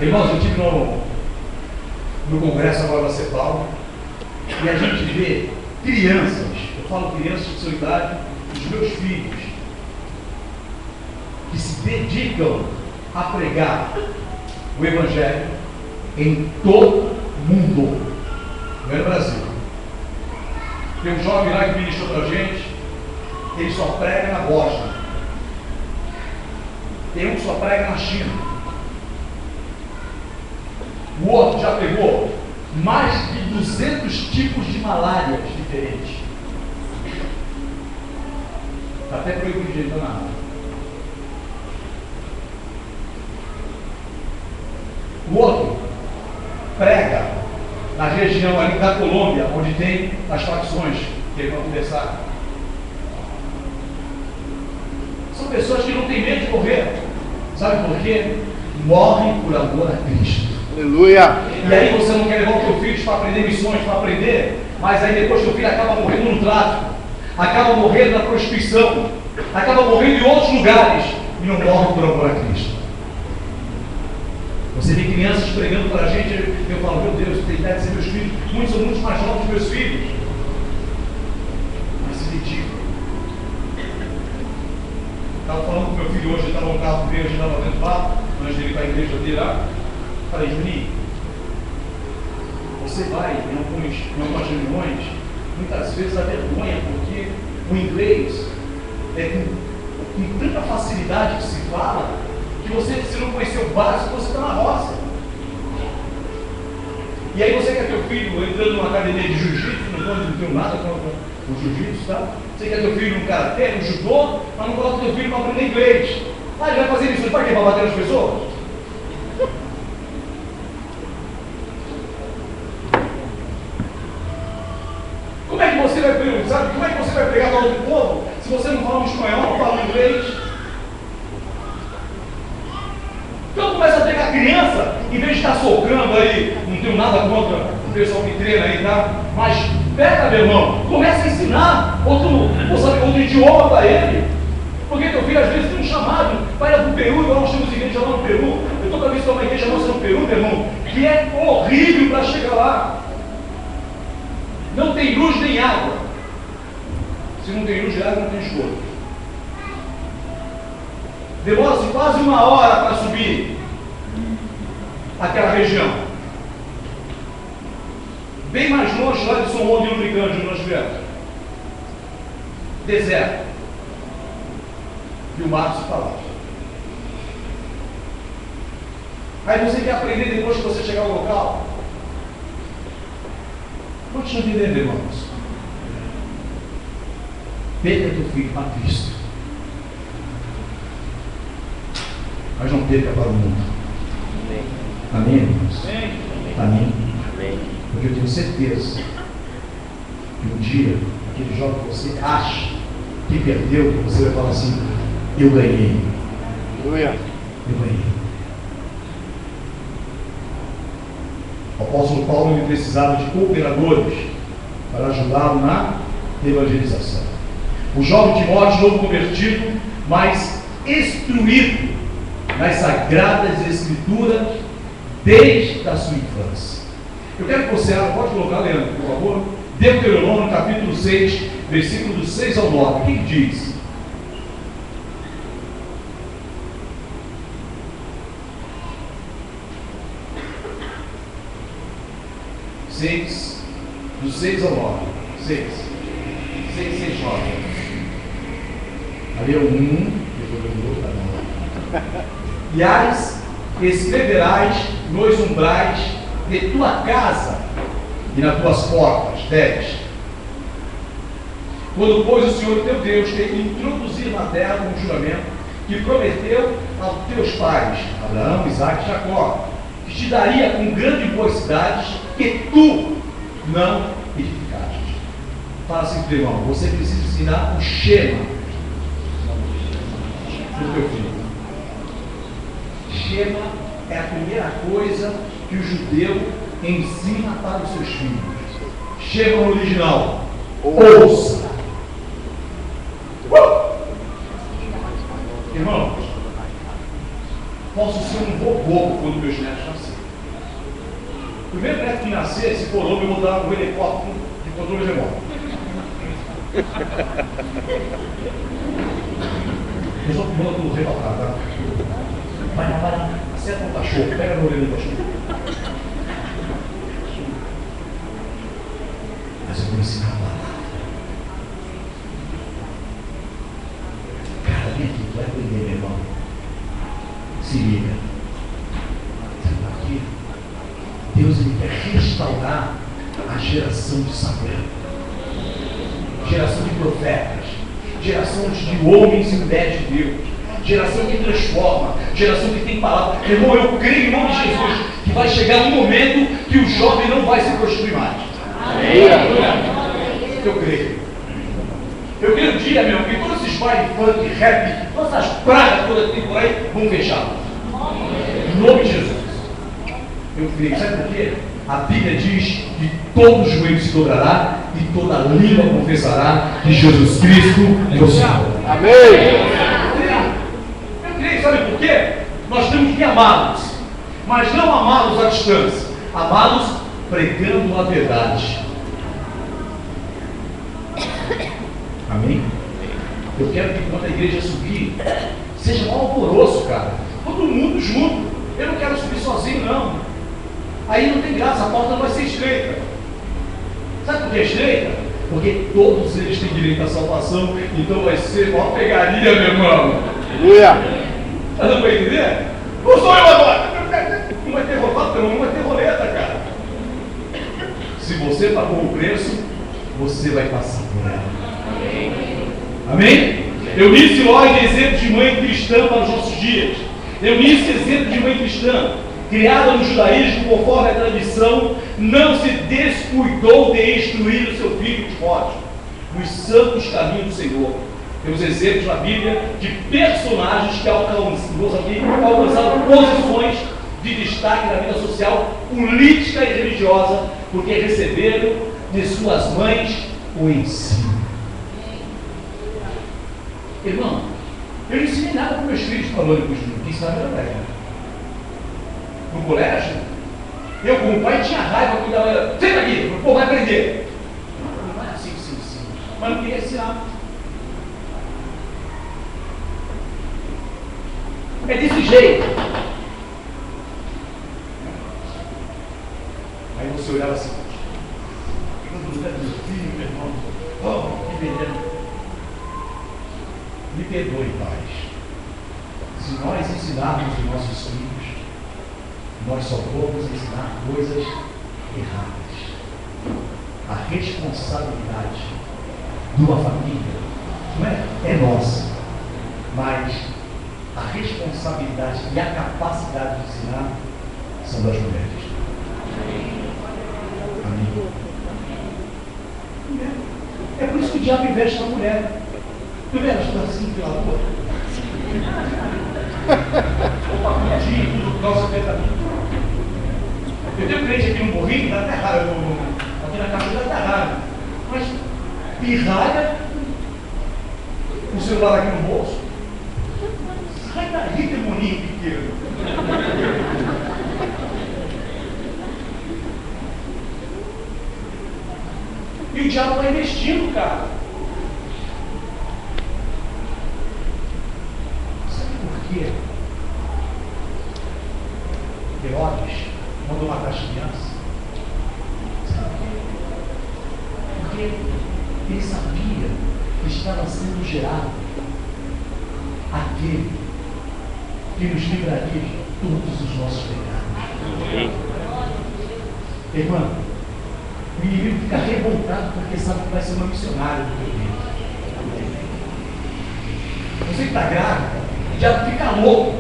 Irmãos, eu estive no congresso agora da CEPAL, e a gente vê crianças, eu falo crianças de sua idade, os meus filhos, que se dedicam a pregar o Evangelho em todo mundo, não é no Brasil. Tem um jovem lá que ministrou para a gente, ele só prega na Bósnia. Tem um que só prega na China. O outro já pegou mais de 200 tipos de malárias diferentes. Está até proibido de entrar na água. O outro prega na região ali da Colômbia, onde tem as facções que ele vai conversar. São pessoas que não têm medo de morrer. Sabe por quê? Morrem por amor a Cristo. Aleluia. E aí você não quer levar o teu filho para aprender missões, para aprender, mas aí depois teu filho acaba morrendo no tráfico, acaba morrendo na prostituição, acaba morrendo em outros lugares e não morre por amor a Cristo. Você vê crianças pregando para a gente, eu falo, meu Deus, tem idade de ser meus filhos, muitos são muito mais novos que meus filhos, mas se dedicam. Estava falando com meu filho hoje, ele estava no carro comigo, a gente estava dentro lá, antes dele ir para a igreja dele lá. Falei, Juninho, você vai em algumas reuniões, muitas vezes a vergonha, porque o inglês é com tanta facilidade que se fala, que você, se não conhecer o básico, você está na roça. E aí você quer teu filho entrando numa academia de jiu-jitsu, não tenho nada contra o jiu-jitsu, tá? Você quer teu filho no karatê, no judô, mas não coloca teu filho para aprender inglês. Ah, ele vai fazer isso para quê? Para bater nas pessoas? Como é que você vai pregar, sabe? Como é que você vai pregar para outro povo se você não fala espanhol, não fala inglês? Então começa a pegar criança, em vez de estar socando aí, não tenho nada contra o pessoal que treina aí, tá? Mas pega, meu irmão, começa a ensinar outro idioma para ele. Porque teu filho às vezes tem um chamado, vai lá para o Peru, igual nós temos igreja lá no Peru. Eu estou para visitar uma igreja nossa no Peru, meu irmão, que é horrível para chegar lá. Não tem luz nem água. Se não tem luz e água, não tem esgoto. Demora-se quase 1 hora para subir aquela região. Bem mais longe lá de São João de Luricândio, onde nós viemos. Deserto. E o mato se fala. Aí você quer aprender depois que você chegar ao local? Continua entendendo, irmãos. Perca teu filho para Cristo. Mas não perca para o mundo. Amém, irmãos? Amém. Porque eu tenho certeza que um dia, aquele jovem que você acha que perdeu, você vai falar assim, eu ganhei. Aleluia. Eu ganhei. O apóstolo Paulo ele precisava de cooperadores para ajudá-lo na evangelização. O jovem Timóteo, novo convertido, mas instruído nas sagradas escrituras desde a sua infância. Eu quero que você abra, pode colocar, Leandro, por favor, Deuteronômio capítulo 6, versículo do 6 ao 9. O que diz? Do 6 ao 9. 6, 9. Ali é o 1. E as escreverás nos umbrais de tua casa e nas tuas portas. 10. Quando, pois, o Senhor teu Deus te introduzir na terra com um juramento que prometeu aos teus pais, Abraão, Isaque e Jacó, que te daria com grande boas cidades que tu não edificaste. Fala assim, teu irmão, você precisa ensinar o Shema do teu filho. Shema é a primeira coisa que o judeu ensina para os seus filhos. Shema no original. Ouça. Irmão, posso ser um bobo quando meus netos nascerem. O primeiro neto que nascer, se for homem, eu vou dar um helicóptero de controle remoto. Eu só mando tudo recalcado, tá? Vai lá, acerta o cachorro, pega no orelha do cachorro. Mas eu vou ensinar a palavra. Cara, vem aqui, tu vai aprender, meu irmão. Se liga. Sabe aqui? Deus ele quer restaurar a geração de Samuel. Geração de profetas. Geração de homens e mulheres de Deus. Geração que transforma. Geração que tem palavra. Irmão, eu creio em nome de Jesus que vai chegar um momento que o jovem não vai se prostituir mais. Eu creio. Eu creio um dia, meu, que todos esses bailes, funk, rap, todas essas pragas todas que tem por aí, vão fechar. Em nome de Jesus. Eu creio. Sabe por quê? A Bíblia diz que todo joelho se dobrará e toda língua confessará que Jesus Cristo é o Senhor. Amém. Eu creio, sabe por quê? Nós temos que amá-los, mas não amá-los à distância, amá-los pregando a verdade. Amém? Eu quero que quando a igreja subir, seja um alvoroço, cara. Todo mundo junto. Eu não quero subir sozinho, não. Aí não tem graça, a porta vai ser estreita. Sabe por que é estreita? Porque todos eles têm direito à salvação, então vai ser uma pegaria, meu irmão. Aleluia. Tá dando para entender? Não sou eu agora. Não vai ter roubado, não vai ter roleta, cara. Se você pagou o preço, você vai passar por ela. Amém? Eunice Lloyd é exemplo de mãe cristã para os nossos dias. Eunice é exemplo de mãe cristã, criada no judaísmo conforme a tradição, não se descuidou de instruir o seu filho Timóteo nos santos caminhos do Senhor. Temos exemplos na Bíblia de personagens que alcançaram posições de destaque na vida social, política e religiosa, porque receberam de suas mães o ensino. Irmão, eu não ensinei nada para meus filhos falando com os filhos, que ensinava era velho. No colégio, eu como pai tinha raiva que dava, senta aqui, pô, vai aprender. Não é assim que se ensina, mas não queria ensinar. É desse jeito. Aí você olhava assim, meu filho, meu irmão, oh, que beleza. Me perdoe, pais. Se nós ensinarmos os nossos filhos, nós só vamos ensinar coisas erradas. A responsabilidade de uma família não é nossa, mas a responsabilidade e a capacidade de ensinar são das mulheres. Amém? É por isso que o diabo investe na mulher. Tu vê, ela está assim pela rua. Opa, comidinha, tudo por causa da caminho. Eu tenho crente aqui no Morrinho, dá até raro, aqui na casa dá até raro. Mas pirralha, o celular aqui no bolso. Sai daí, demoninho pequeno. E o diabo está investindo, cara. Sabe por quê? Herodes mandou matar as crianças. Sabe por quê? Porque ele sabia que estava sendo gerado aquele que nos livraria de todos os nossos pecados. Irmão, o inimigo fica revoltado porque sabe que vai ser uma missionária do teu Deus. Você que está grávida, já fica louco.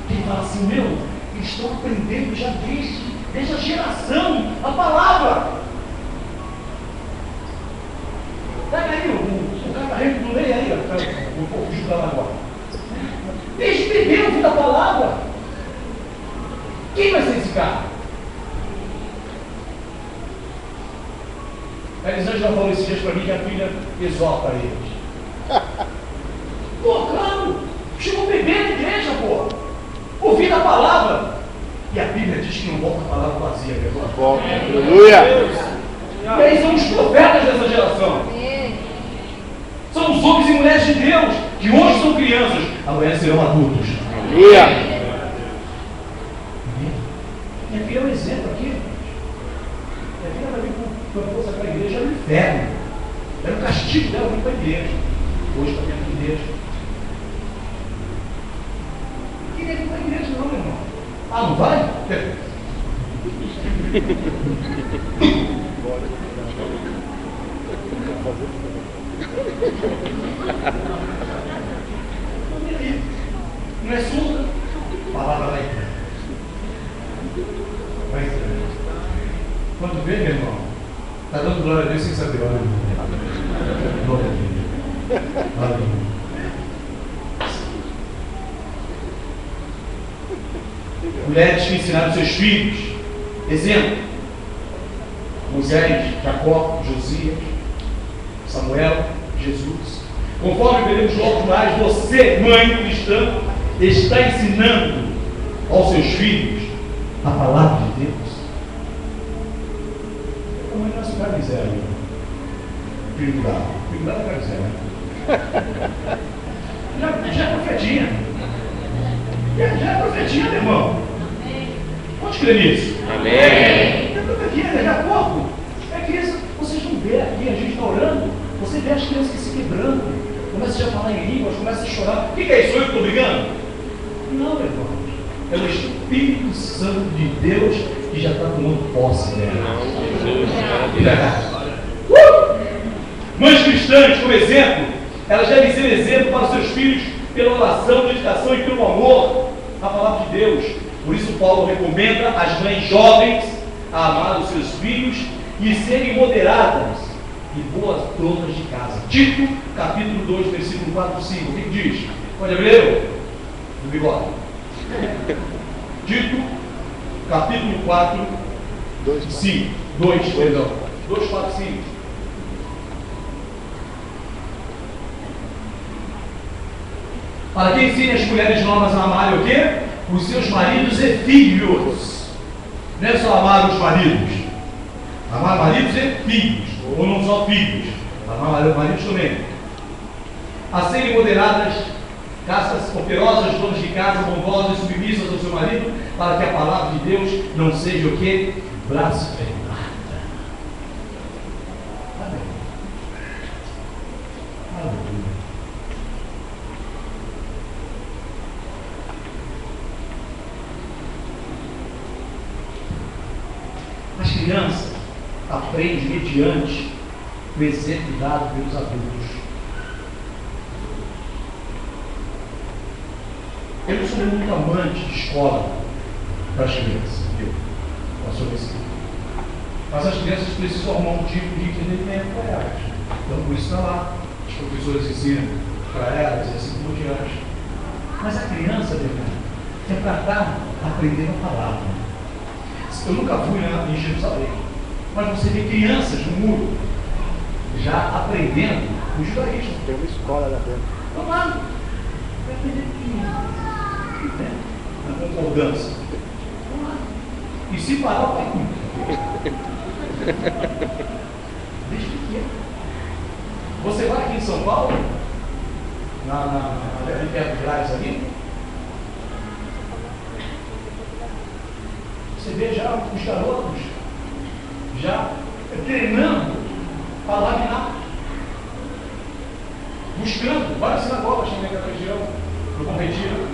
Quem fala assim, meu, eles estão aprendendo já desde a geração a palavra. Pega aí o catarrento do meio aí, o povo de Judá agora. Desde bebê ouvindo a palavra. Quem vai ser esse cara? A Elisângela falou esses dias para mim que a filha exorta eles. Pô, claro, chegou um bebê na igreja, pô. Ouvindo a palavra. E a Bíblia diz que não volta a palavra vazia, verdade? Volta. Aleluia. E aí são os profetas dessa geração. São os homens e mulheres de Deus, que hoje são crianças, amanhã serão adultos. Aleluia. Minha filha é um exemplo aqui. Minha filha vai vir com a força para a igreja, era o inferno. Era o castigo dela vir para a igreja. Hoje está dentro da igreja. Não queria vir para a igreja não, meu irmão. Ah, não vai? Não é surda? Palavra vai entrar. Vai entrar. Quando vê, meu irmão, está dando glória a Deus sem saber. Olha, glória a Deus. Aleluia. Mulheres que ensinaram seus filhos. Exemplo: Moisés, Jacó, Josias, Samuel, Jesus. Conforme veremos logo mais, você, mãe cristã, está ensinando aos seus filhos a palavra de Deus. Como é que nós ficamos miséria? Filho da miséria. Já é profetinha. Já é profetinha, meu irmão. Pode crer nisso? Amém. É profetinha, daqui a pouco. É criança, vocês não vê aqui, a gente está orando, você vê as crianças que se quebrando. Começa já a falar em línguas, começa a chorar. O que é isso? Sou eu que estou brigando? Não, meu irmão. É o Espírito Santo de Deus que já está tomando posse dela. Mães cristãs, como exemplo, elas devem ser exemplo para os seus filhos pela oração, dedicação e pelo amor à palavra de Deus. Por isso Paulo recomenda às mães jovens a amar os seus filhos e serem moderadas e boas donas de casa. Tito, capítulo 2, versículo 4 e 5. O que diz? Pode abrir? No bigode. Tito, capítulo 4, 5. 2, 4, 5. Para que ensine as mulheres novas a amarem o quê? Os seus maridos e filhos. Não é só amar os maridos. Amar maridos e filhos. Ou não só filhos. Amar maridos também. A serem moderadas, castas, operosas, donas de casa, bondosas, submissas ao seu marido, para que a palavra de Deus não seja o quê? Blasfemada. Amém. Aleluia. As crianças aprendem mediante o exemplo dado pelos adultos. Eu não sou muito amante de escola para as crianças, pastor Mesquita. Mas as crianças precisam arrumar um tipo de entendimento para elas. Então por isso está lá. Os professores ensinam para elas e assim por diante. Mas a criança, é para estar aprendendo a palavra. Eu nunca fui em Jerusalém, mas você vê crianças no muro já aprendendo o judaísmo. Tem uma escola lá dentro. Vamos lá, vai aprender na concordância. Vamos lá. E se parar, vai muito. Desde pequeno. Você vai aqui em São Paulo, ali perto de Graz ali, você vê já os garotos já treinando para laminar, buscando várias sinagogas também naquela região, no Bom Retiro.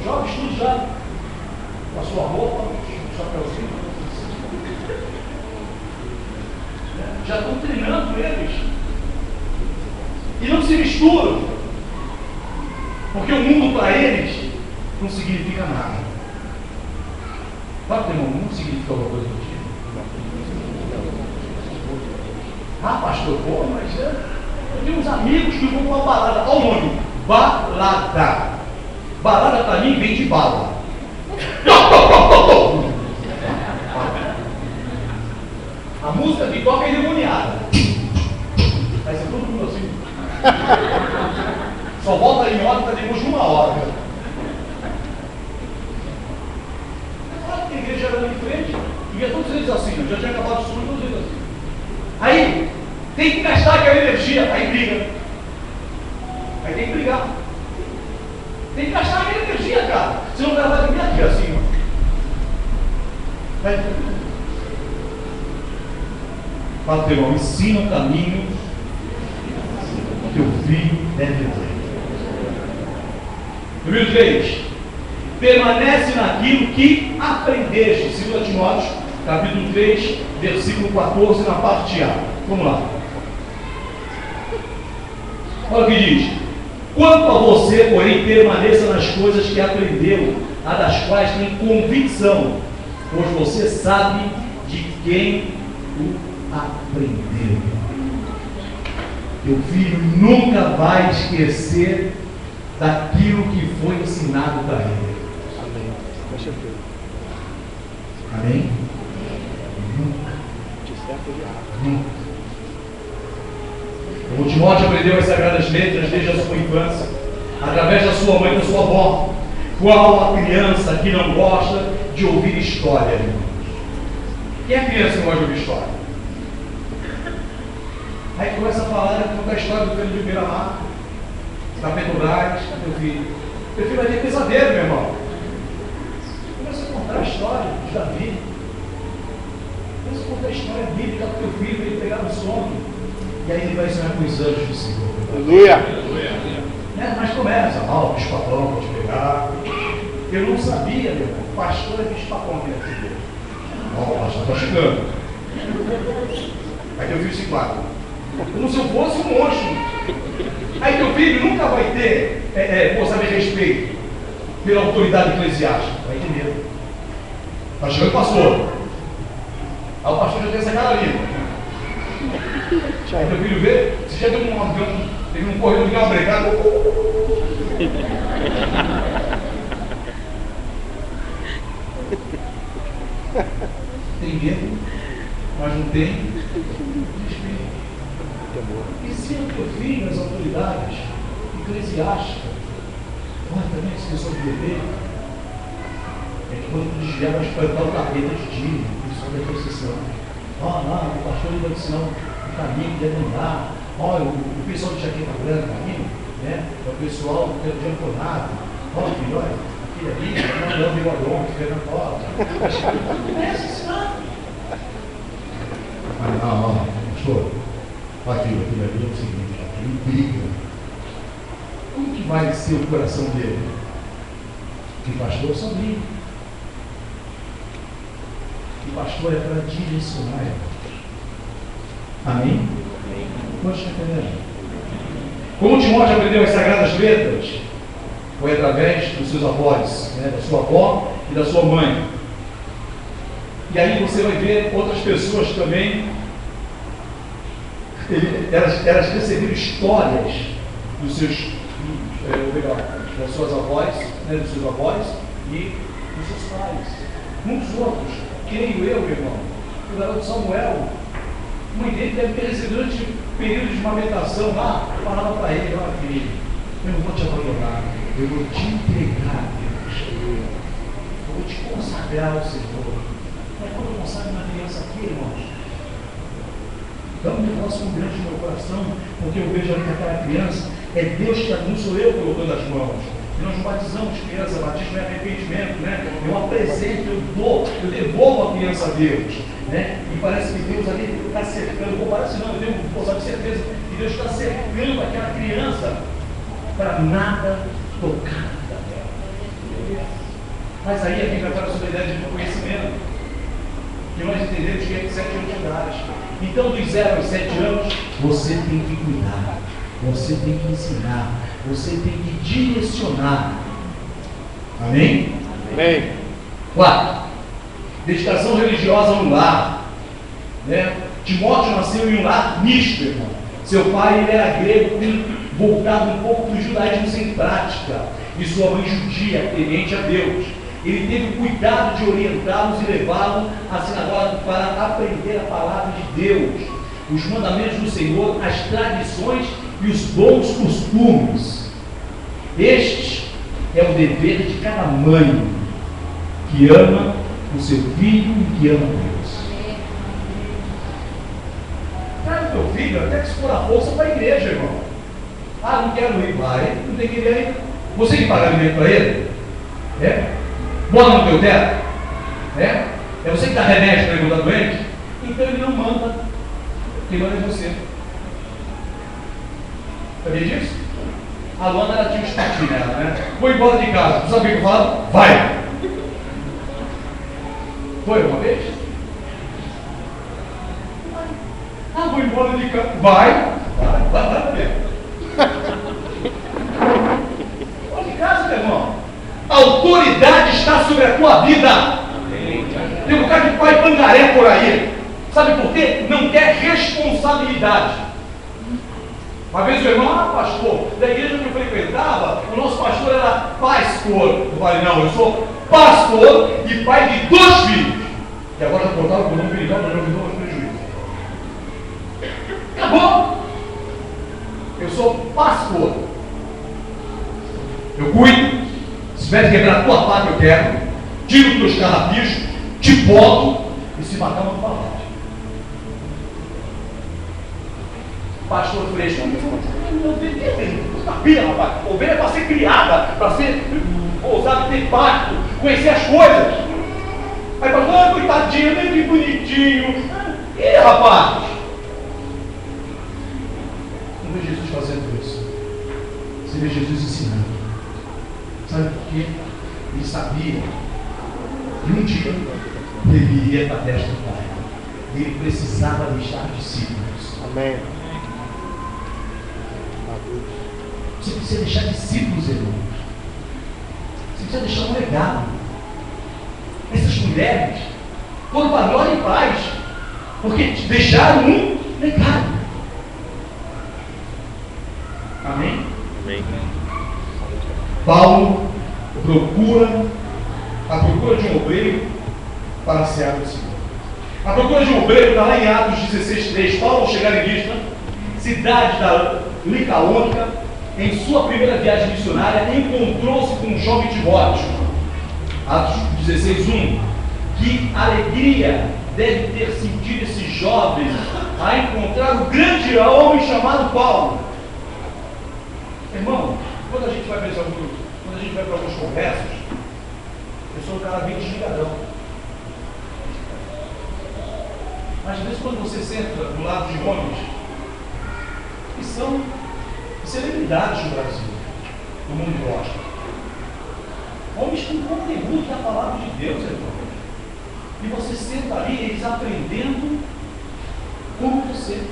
Jovens tudo já com a sua roupa, o chapéuzinho, já estão treinando eles e não se misturam. Porque o mundo para eles não significa nada. Fala, irmão, não significa alguma coisa para ti. Ah, pastor, pô, mas eu tenho uns amigos que vão para uma balada. Olha o nome, balada. Balada para mim vem de bala. A música que toca é endemoniada. Vai ser todo mundo assim. Só volta em órbita depois de 1 hora. Claro que a igreja era ali em frente, e via todos eles assim, já tinha acabado de subir todos eles assim. Aí, tem que gastar aquela energia, aí briga. Aí tem que brigar. Tem que gastar aquela energia, cara. Senão o cara vai dormir aqui assim, ó. Vai. Fala, teu irmão, ensina o caminho que o filho deve ter. Número 3. Permanece naquilo que aprendeste. 2 Timóteo, capítulo 3, versículo 14, na parte A. Vamos lá. Olha o que diz. Quanto a você, porém, permaneça nas coisas que aprendeu, a das quais tem convicção, pois você sabe de quem o aprendeu. Teu filho nunca vai esquecer daquilo que foi ensinado para ele. Amém. Com certeza. Amém? Nunca. De certo de errado. Nunca. O Timóteo aprendeu as sagradas letras desde a sua infância, através da sua mãe e da sua avó. Qual a criança que não gosta de ouvir história, irmãos? Quem é criança que não gosta de ouvir história? Aí começa a falar, contar a história do filho de Beira-Mar, da Petrobras, teu filho. Teu filho vai ter pesadelo, meu irmão. Começa a contar a história de Davi. Começa a contar a história bíblica do teu filho, ele pegar no sono. E aí ele vai ensinar com os anjos do Senhor. Aleluia. Mas começa, o bicho-papão pode pegar. Eu não sabia, meu irmão. Pastor é bicho-papão aqui na igreja. O pastor está chegando. Aí teu filho se guarda. Como se eu fosse um monstro. Aí teu filho nunca vai ter, por saber respeito pela autoridade eclesiástica. Vai ter medo. Está chegando o pastor. Aí o pastor já tem essa cara ali. Aí teu filho vê, você já deu teve um corredor de uma brecada. Tem medo, mas não tem respeito. Ensina o teu filho as autoridades eclesiásticas. Olha também esse pessoal de bebê. É que quando tu desviar vai espantar o capeta de dia. Isso é da intercessão. Olha lá, o pastor ele vai ensinar o caminho que deve andar. Olha, o pessoal de jaqueta branca aí, né? É o pessoal do diaconato. Olha, filho, olha, aquele ali, não, bigodão, Fernando Costa. Começa ensinando. Não, pastor, aquilo ali é o seguinte, aquilo briga. Como que vai ser o coração dele? Que pastor só briga. O pastor é para direcionar. Amém? Quantos estão entendendo? Como Timóteo aprendeu as sagradas letras? Foi através dos seus avós, né? Da sua avó e da sua mãe. E aí você vai ver outras pessoas também. Elas receberam histórias dos seus filhos, das suas avós, né? Dos seus avós e dos seus pais. Muitos outros. Creio eu, meu irmão, o garoto Samuel, a mãe dele deve ter recebido durante o período de amamentação lá, falava para ele, olha filho, eu não vou te abandonar, eu vou te entregar a Deus, eu vou te consagrar ao Senhor. Mas quando eu consagro uma criança aqui, irmãos, dá um negócio muito grande no meu coração, porque eu vejo ali que aquela criança é Deus que não sou eu colocando as mãos. E nós não batizamos criança, batismo é arrependimento, né? Eu apresento, eu dou, eu devolvo a criança a Deus, né? E parece que Deus ali está cercando, ou parece não, eu tenho de certeza que Deus está cercando aquela criança para nada tocar da terra. Mas aí a Bíblia fala sobre a ideia de conhecimento, que nós entendemos que é de 7 anos de idade. Então, dos 0 aos 7 anos, você tem que cuidar, você tem que ensinar. Você tem que direcionar. Amém? Amém. 4. Dedicação religiosa no lar. Né? Timóteo nasceu em um lar misto, irmão. Seu pai ele era grego, voltado um pouco para o judaísmo sem prática, e sua mãe judia, temente a Deus. Ele teve cuidado de orientá-los e levá-los à sinagoga para aprender a palavra de Deus, os mandamentos do Senhor, as tradições e os bons costumes. Este é o dever de cada mãe que ama o seu filho e que ama Deus. Traz o teu filho, até que se for a força, para a igreja, irmão. Ah, não quero ir, vai, não tem que ir aí. Você que paga alimento para ele? É? Mora no teu teto? É você que dá remédio para ele quando está doente? Então ele não manda. Quem manda é você. Sabia disso? A Luana ela tinha um espetinho nela, né? Vou embora de casa. Tu sabe o que eu falo? Vai! Foi uma vez? Ah, vou embora de casa. Vai! Vai, ver. Vou de casa, meu irmão. A autoridade está sobre a tua vida. Amém. Tem um bocado de pai pangaré por aí. Sabe por quê? Não quer responsabilidade. Uma vez o irmão, pastor, da igreja que eu frequentava, o nosso pastor era pastor. Eu falei, não, eu sou pastor e pai de 2 filhos. E agora eu cortava por um filho, mas não me dou prejuízo. Acabou. Eu sou pastor. Eu cuido. Se tiver que quebrar a tua pata, eu quero. Tiro os teus carrapichos, te boto e se matar, não fala. Pastor fresco, não sabia, rapaz. Ovelha é para ser criada, para ser ousada, ter pacto, conhecer as coisas. Aí pastor, coitadinho, nem que bonitinho. Ih, rapaz. Não vê Jesus fazendo isso. Você vê Jesus ensinando. Sabe por quê? Ele sabia que um dia ele iria para a testa do Pai. Ele precisava deixar discípulos. Amém. Você precisa deixar discípulos, irmãos. Você precisa deixar um legado. Essas mulheres foram para a glória e paz, porque deixaram um legado. Amém? Amém. Paulo a procura de um obreiro para a seara do Senhor. A procura de um obreiro está lá em Atos 16:3. Paulo, ao chegar em Listra, cidade da Licaônica, em sua primeira viagem missionária, encontrou-se com um jovem Timóteo. Atos 16:1. Que alegria deve ter sentido esse jovem a encontrar o grande homem chamado Paulo. Irmão, quando a gente vai pensar quando a gente vai para algumas conversas, eu sou um cara bem desligadão. Mas às vezes quando você senta do lado de homens que são celebridades no Brasil, o mundo gosta. Homens com conteúdo da palavra de Deus, irmão. E você senta ali, eles aprendendo como você.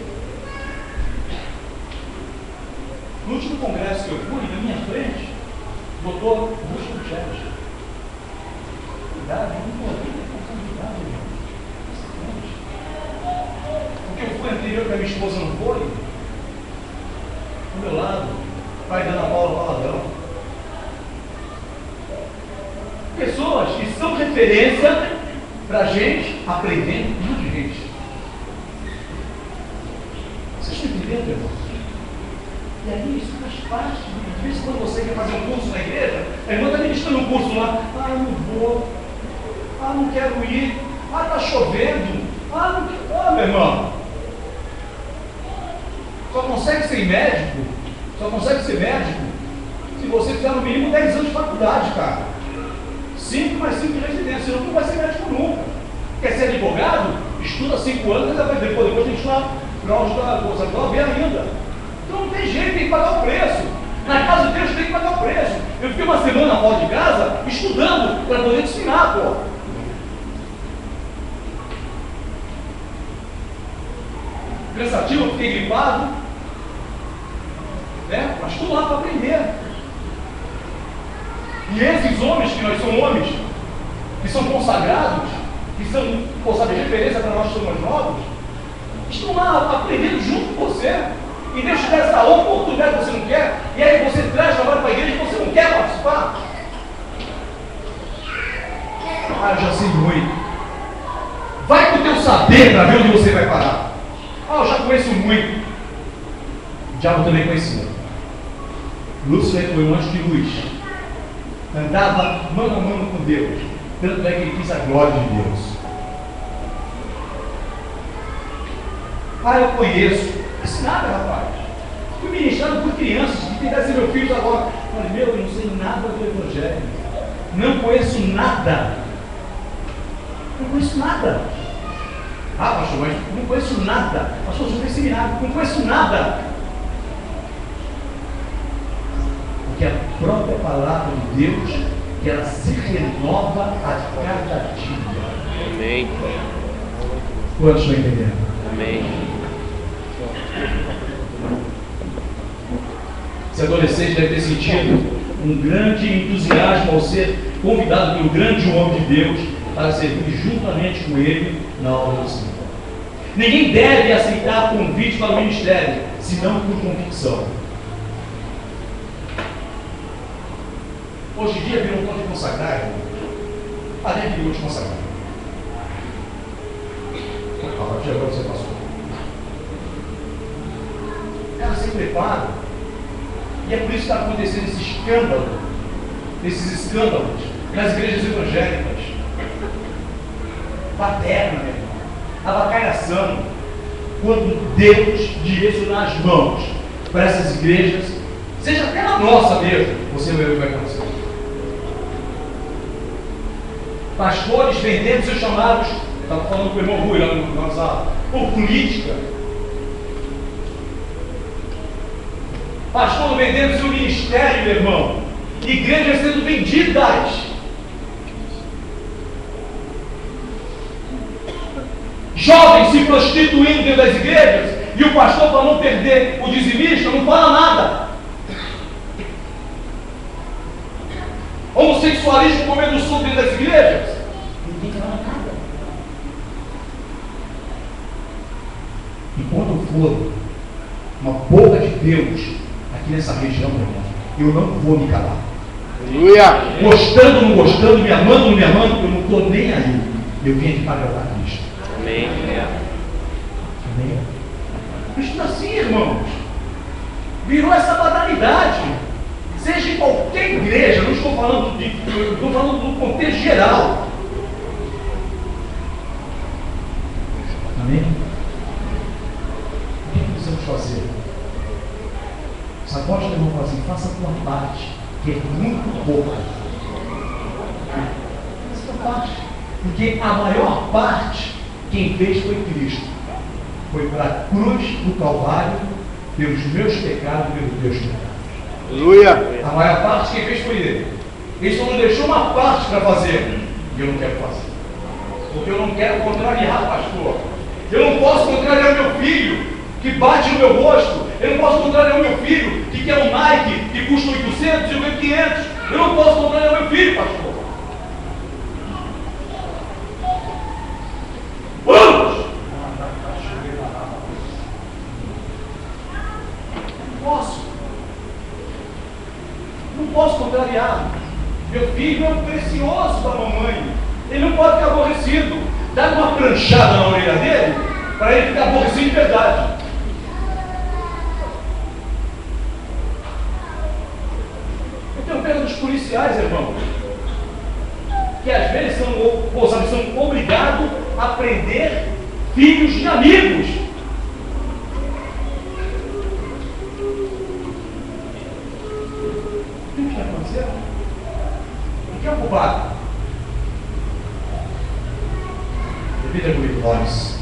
No último congresso que eu fui, na minha frente, o doutor Augusto Gutierrez. Cuidado, não corri, cuidado, irmão. Porque eu fui anterior que a minha esposa não foi. Do meu lado, pai da Ana Paula Valadão. Pessoas que são referência para a gente aprendendo muito de gente. Vocês estão entendendo, irmão? E aí isso faz parte. Às vezes quando você quer fazer um curso na igreja, a irmã está ministrando um curso lá. Ah, não vou. Ah, não quero ir. Ah, está chovendo. Ah, não quero. Ah, meu irmão. Só consegue ser médico se você fizer no mínimo 10 anos de faculdade, cara. 5 mais 5 de residência, senão tu não vai ser médico nunca. Quer ser advogado? Estuda 5 anos, depois tem que estudar graus da OAB ainda. Então não tem jeito, tem que pagar o preço. Na casa de Deus tem que pagar o preço. Eu fiquei uma semana fora de casa estudando para poder te ensinar, pô. Cansativo, eu fiquei gripado. né? Mas estou lá para aprender. E esses homens, que nós somos homens, que são consagrados, que são, sabe, referência para nós que somos novos, estão lá aprendendo junto com você. E Deus te dá essa oportunidade que você não quer, e aí você traz trabalho para a igreja e você não quer participar. Ah, eu já sei muito. Vai com o teu saber para ver onde você vai parar. Ah, eu já conheço muito. O diabo também conhecia. Lúcifer foi um anjo de luz. Andava mano a mano com Deus. Tanto é que ele quis a glória de Deus. Ah, eu conheço. Isso nada, rapaz. Fui ministrado por crianças que tentaram ser meu filho agora. Falei, meu, eu não sei nada do Evangelho. Não conheço nada. Não conheço nada. Ah, pastor, mas não conheço nada. Pastor, eu sou desse seminário. Não conheço nada. Porque a própria palavra de Deus, que ela se renova a cada dia. Amém. Quantos estão entendendo? Amém. Esse adolescente deve ter sentido um grande entusiasmo ao ser convidado pelo grande homem de Deus para servir juntamente com ele na obra do Senhor. Ninguém deve aceitar convite para o ministério, senão por convicção. Hoje em dia virou um ponto de consagrar, irmão. Ah, nem que eu vou te consagrar. A partir de agora você passou. Cara, sem preparo. E é por isso que está acontecendo esse escândalo, esses escândalos nas igrejas evangélicas. Paterna, meu irmão. Avacalhação. Quando Deus direcionar as mãos para essas igrejas, seja até na nossa mesmo, você vai ver o que vai acontecer. Pastores vendendo seus chamados, estava falando com o irmão Rui lá na sala, por política. Pastor vendendo seu ministério, meu irmão. Igrejas sendo vendidas. Jovens se prostituindo dentro das igrejas. E o pastor, para não perder o dizimista, não fala nada. Homossexualismo comendo suco dentro das igrejas. Ninguém fala nada. Enquanto eu for uma boca de Deus aqui nessa região, meu irmão, eu não vou me calar. Aleluia! Gostando ou não gostando, me amando ou não me amando, eu não estou nem aí. Eu vim aqui para agradar a Cristo. Amém. Amém. Cristo assim, irmãos. Virou essa banalidade. Seja em qualquer igreja, não estou falando estou falando do contexto geral. Amém? O que precisamos fazer? Os apóstolos vão fazer assim, faça a tua parte, que é muito pouca. Faça a tua parte. Porque a maior parte, quem fez foi Cristo. Foi para a cruz do Calvário, pelos meus pecados e pelos teus pecados. Aleluia! A maior parte quem fez foi ele. Ele só nos deixou uma parte para fazer. E eu não quero fazer. Porque eu não quero contrariar, pastor. Eu não posso contrariar meu filho, que bate no meu rosto. Eu não posso contrariar o meu filho, que quer um Nike, que custa 800 e eu ganho 500. Eu não posso contrariar meu filho, pastor. Vamos! Não posso contrariar. Meu filho é precioso para a mamãe. Ele não pode ficar aborrecido. Dá uma pranchada na orelha dele para ele ficar aborrecido de verdade. Eu tenho pena dos policiais, irmão, que às vezes são obrigados a prender filhos de amigos. O que está acontecendo? O que é o culpado? Repita comigo, nós.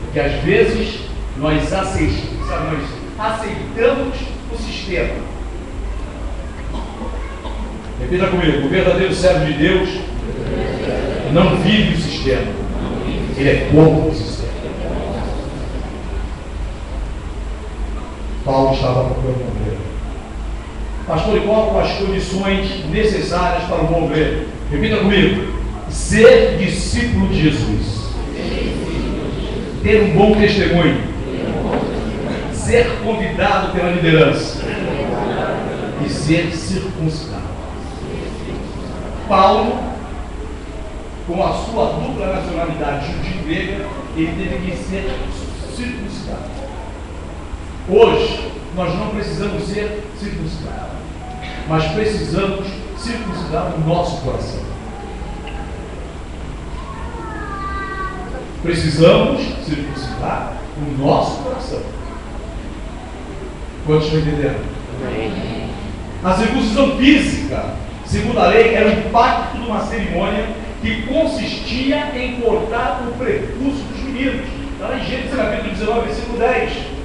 Porque às vezes nós aceitamos o sistema. Repita comigo, o verdadeiro servo de Deus não vive o sistema. Ele é contra o sistema. Paulo estava procurando um obreiro. Pastor, e qual as condições necessárias para um bom obreiro? Repita comigo: ser discípulo de Jesus, ter um bom testemunho, ser convidado pela liderança e ser circuncidado. Paulo, com a sua dupla nacionalidade judia e grega, ele teve que ser circuncidado. Hoje, nós não precisamos ser circuncidados, mas precisamos circuncidar o nosso coração. Precisamos circuncidar o nosso coração. Quantos estão entendendo? A circuncisão física, segundo a lei, era o impacto de uma cerimônia que consistia em cortar o prepúcio dos meninos. Está lá em Gênesis capítulo 19, versículo 10.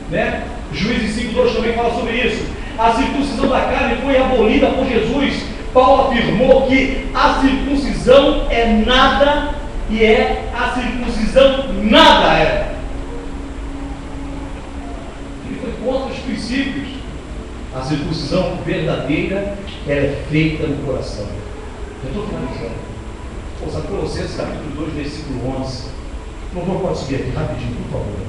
Né? Juízes 5:2 também fala sobre isso. A circuncisão da carne foi abolida por Jesus. Paulo afirmou que a circuncisão é nada e a circuncisão nada é. Ele foi contra os princípios. A circuncisão verdadeira, ela é feita no coração. Eu estou finalizando. Ouça Colossenses capítulo 2, versículo 11. O louvor pode subir aqui rapidinho, por favor.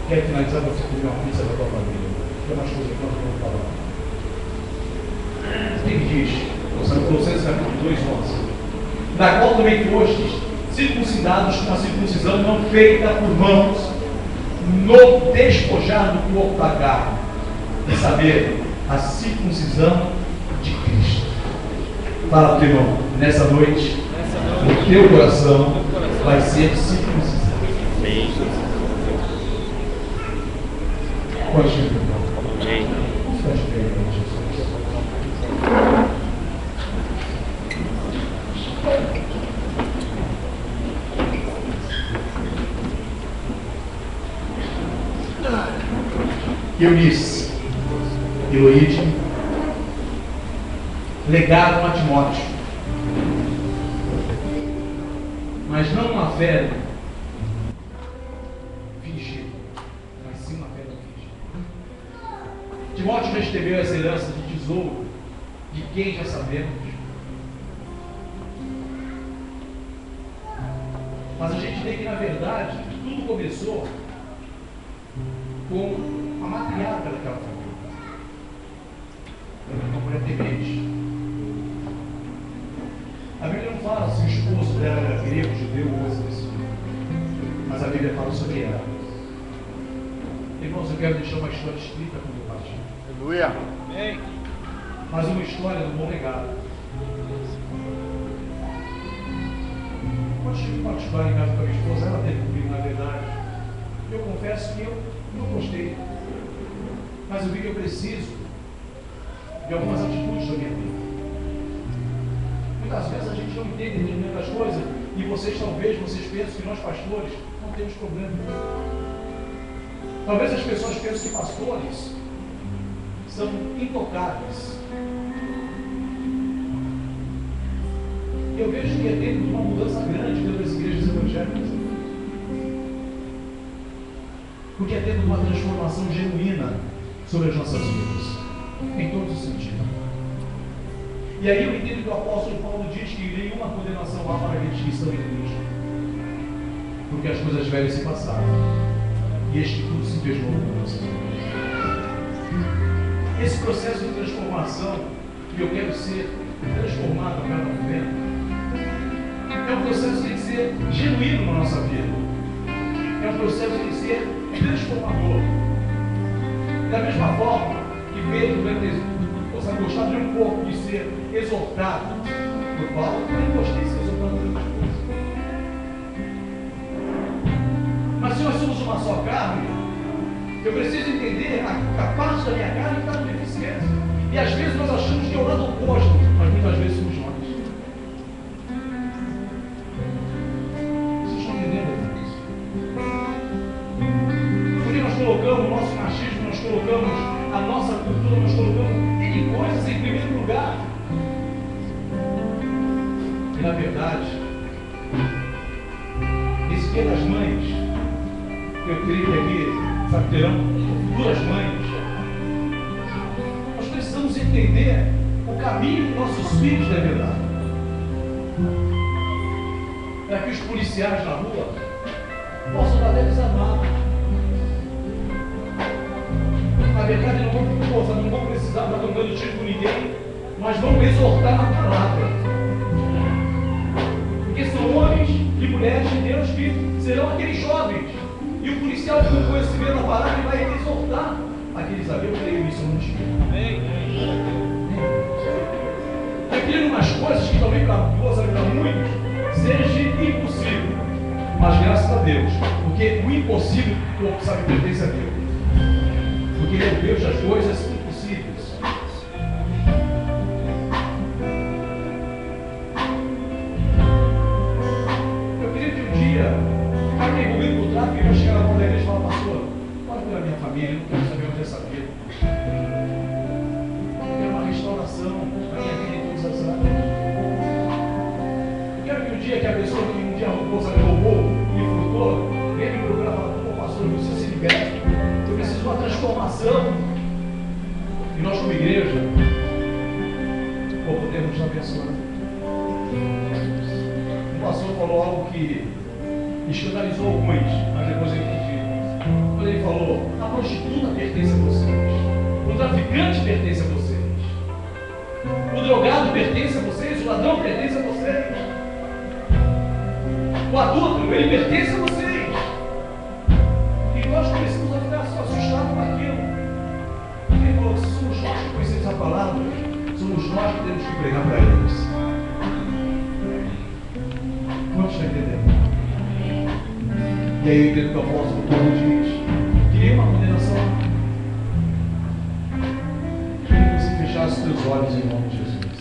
Quero finalizar você comer uma pizza da tua família. Tem mais coisa que nós vamos falar. O que diz? Colossenses capítulo 2, 11. Na qual também fostes circuncidados com a circuncisão não feita por mãos, no despojar do corpo da carne, e saber a circuncisão de Cristo. Fala, teu irmão, nessa noite, o teu coração vai ser circuncidado. Pode ir, irmão. Vamos ficar de pé, irmão, Jesus. Eunice, Eloíde, legaram a Timóteo, mas não uma fé fingida, mas sim uma fé não fingida. Timóteo recebeu essa herança de tesouro, de quem já sabemos. Mas a gente vê que, na verdade, tudo começou com a matriarca daquela família. Uma mulher temente. A Bíblia não fala se o esposo dela era grego, judeu ou coisa desse tipo. Mas a Bíblia fala sobre ela. Irmãos, eu quero deixar uma história escrita com o meu pastor. Aleluia. Mas uma história do bom legado. Quando estive particular em casa com a minha esposa, ela teve comigo, na verdade. Eu confesso que eu não gostei. Mas eu vi que eu preciso de algumas atitudes da minha vida. Muitas vezes a gente não entende determinadas coisas e vocês pensam que nós pastores não temos problema. Talvez as pessoas pensem que pastores são intocáveis. Eu vejo que é dentro de uma mudança grande dentro das igrejas evangélicas. Porque é dentro de uma transformação genuína sobre as nossas vidas, em todos os sentidos. E aí eu entendo que o apóstolo Paulo diz que nenhuma condenação há para aqueles que estão em Cristo, porque as coisas velhas se passaram e este tudo se fez novo na nossa vida. Esse processo de transformação, que eu quero ser transformado a cada momento, é um processo que tem que ser genuíno na nossa vida, é um processo que tem que ser transformador. Da mesma forma que Pedro possa gostar de um pouco de ser exortado por Paulo, eu também gostei de ser exortado por outras coisas. Mas se nós somos uma só carne, eu preciso entender a parte da minha carne que está com deficiência. E às vezes nós achamos que é o lado oposto, mas muitas vezes somos nós. Vocês estão entendendo isso? Porque nós colocamos o nosso machismo, nós colocamos a nossa cultura, nós colocamos N coisas em primeiro lugar. E na verdade, esse Dia das Mães, eu creio que aqui, sabe, terão futuras mães. Nós precisamos entender o caminho que nossos filhos devem dar. Para que os policiais na rua possam dar deles amar. Na verdade, não vão precisar estar dando tiro com ninguém, mas vão exortar na palavra. Porque são homens e mulheres de Deus que serão aqueles jovens. E o policial, com conhecimento da palavra, vai exortar aqueles ali. Eu creio nisso no dia. Eu creio em umas coisas que talvez para muitos seja impossível. Mas graças a Deus, porque o impossível, o povo sabe, pertence a Deus. Porque Ele é o Deus das coisas impossíveis. Eu queria que um dia, ficar envolvido por tráfico, e eu chegar na porta da igreja e falar: pastor, pode pela minha família, eu não quero saber onde é essa vida. Eu quero uma restauração na minha vida em todas as áreas. Eu quero que um dia que a pessoa que um dia roubou e furtou, venha me procurar e falar: pô, pastor, eu preciso se libertar. Eu preciso de uma transformação. E nós, como igreja, podemos nos abençoar. O pastor falou algo que escandalizou alguns, mas depois eu entendi. Quando ele falou: a prostituta pertence a vocês, o traficante pertence a vocês, o drogado pertence a vocês, o ladrão pertence a vocês, o adúltero, ele pertence a vocês. E nós precisamos ficar assustados com aquilo. Ele falou: se somos nós que conhecemos a palavra, somos nós que temos que pregar para eles. Quantos estão entendendo? E aí eu entendo que o apóstolo Paulo diz: queria uma condenação. Queria que você fechasse os teus olhos em nome de Jesus.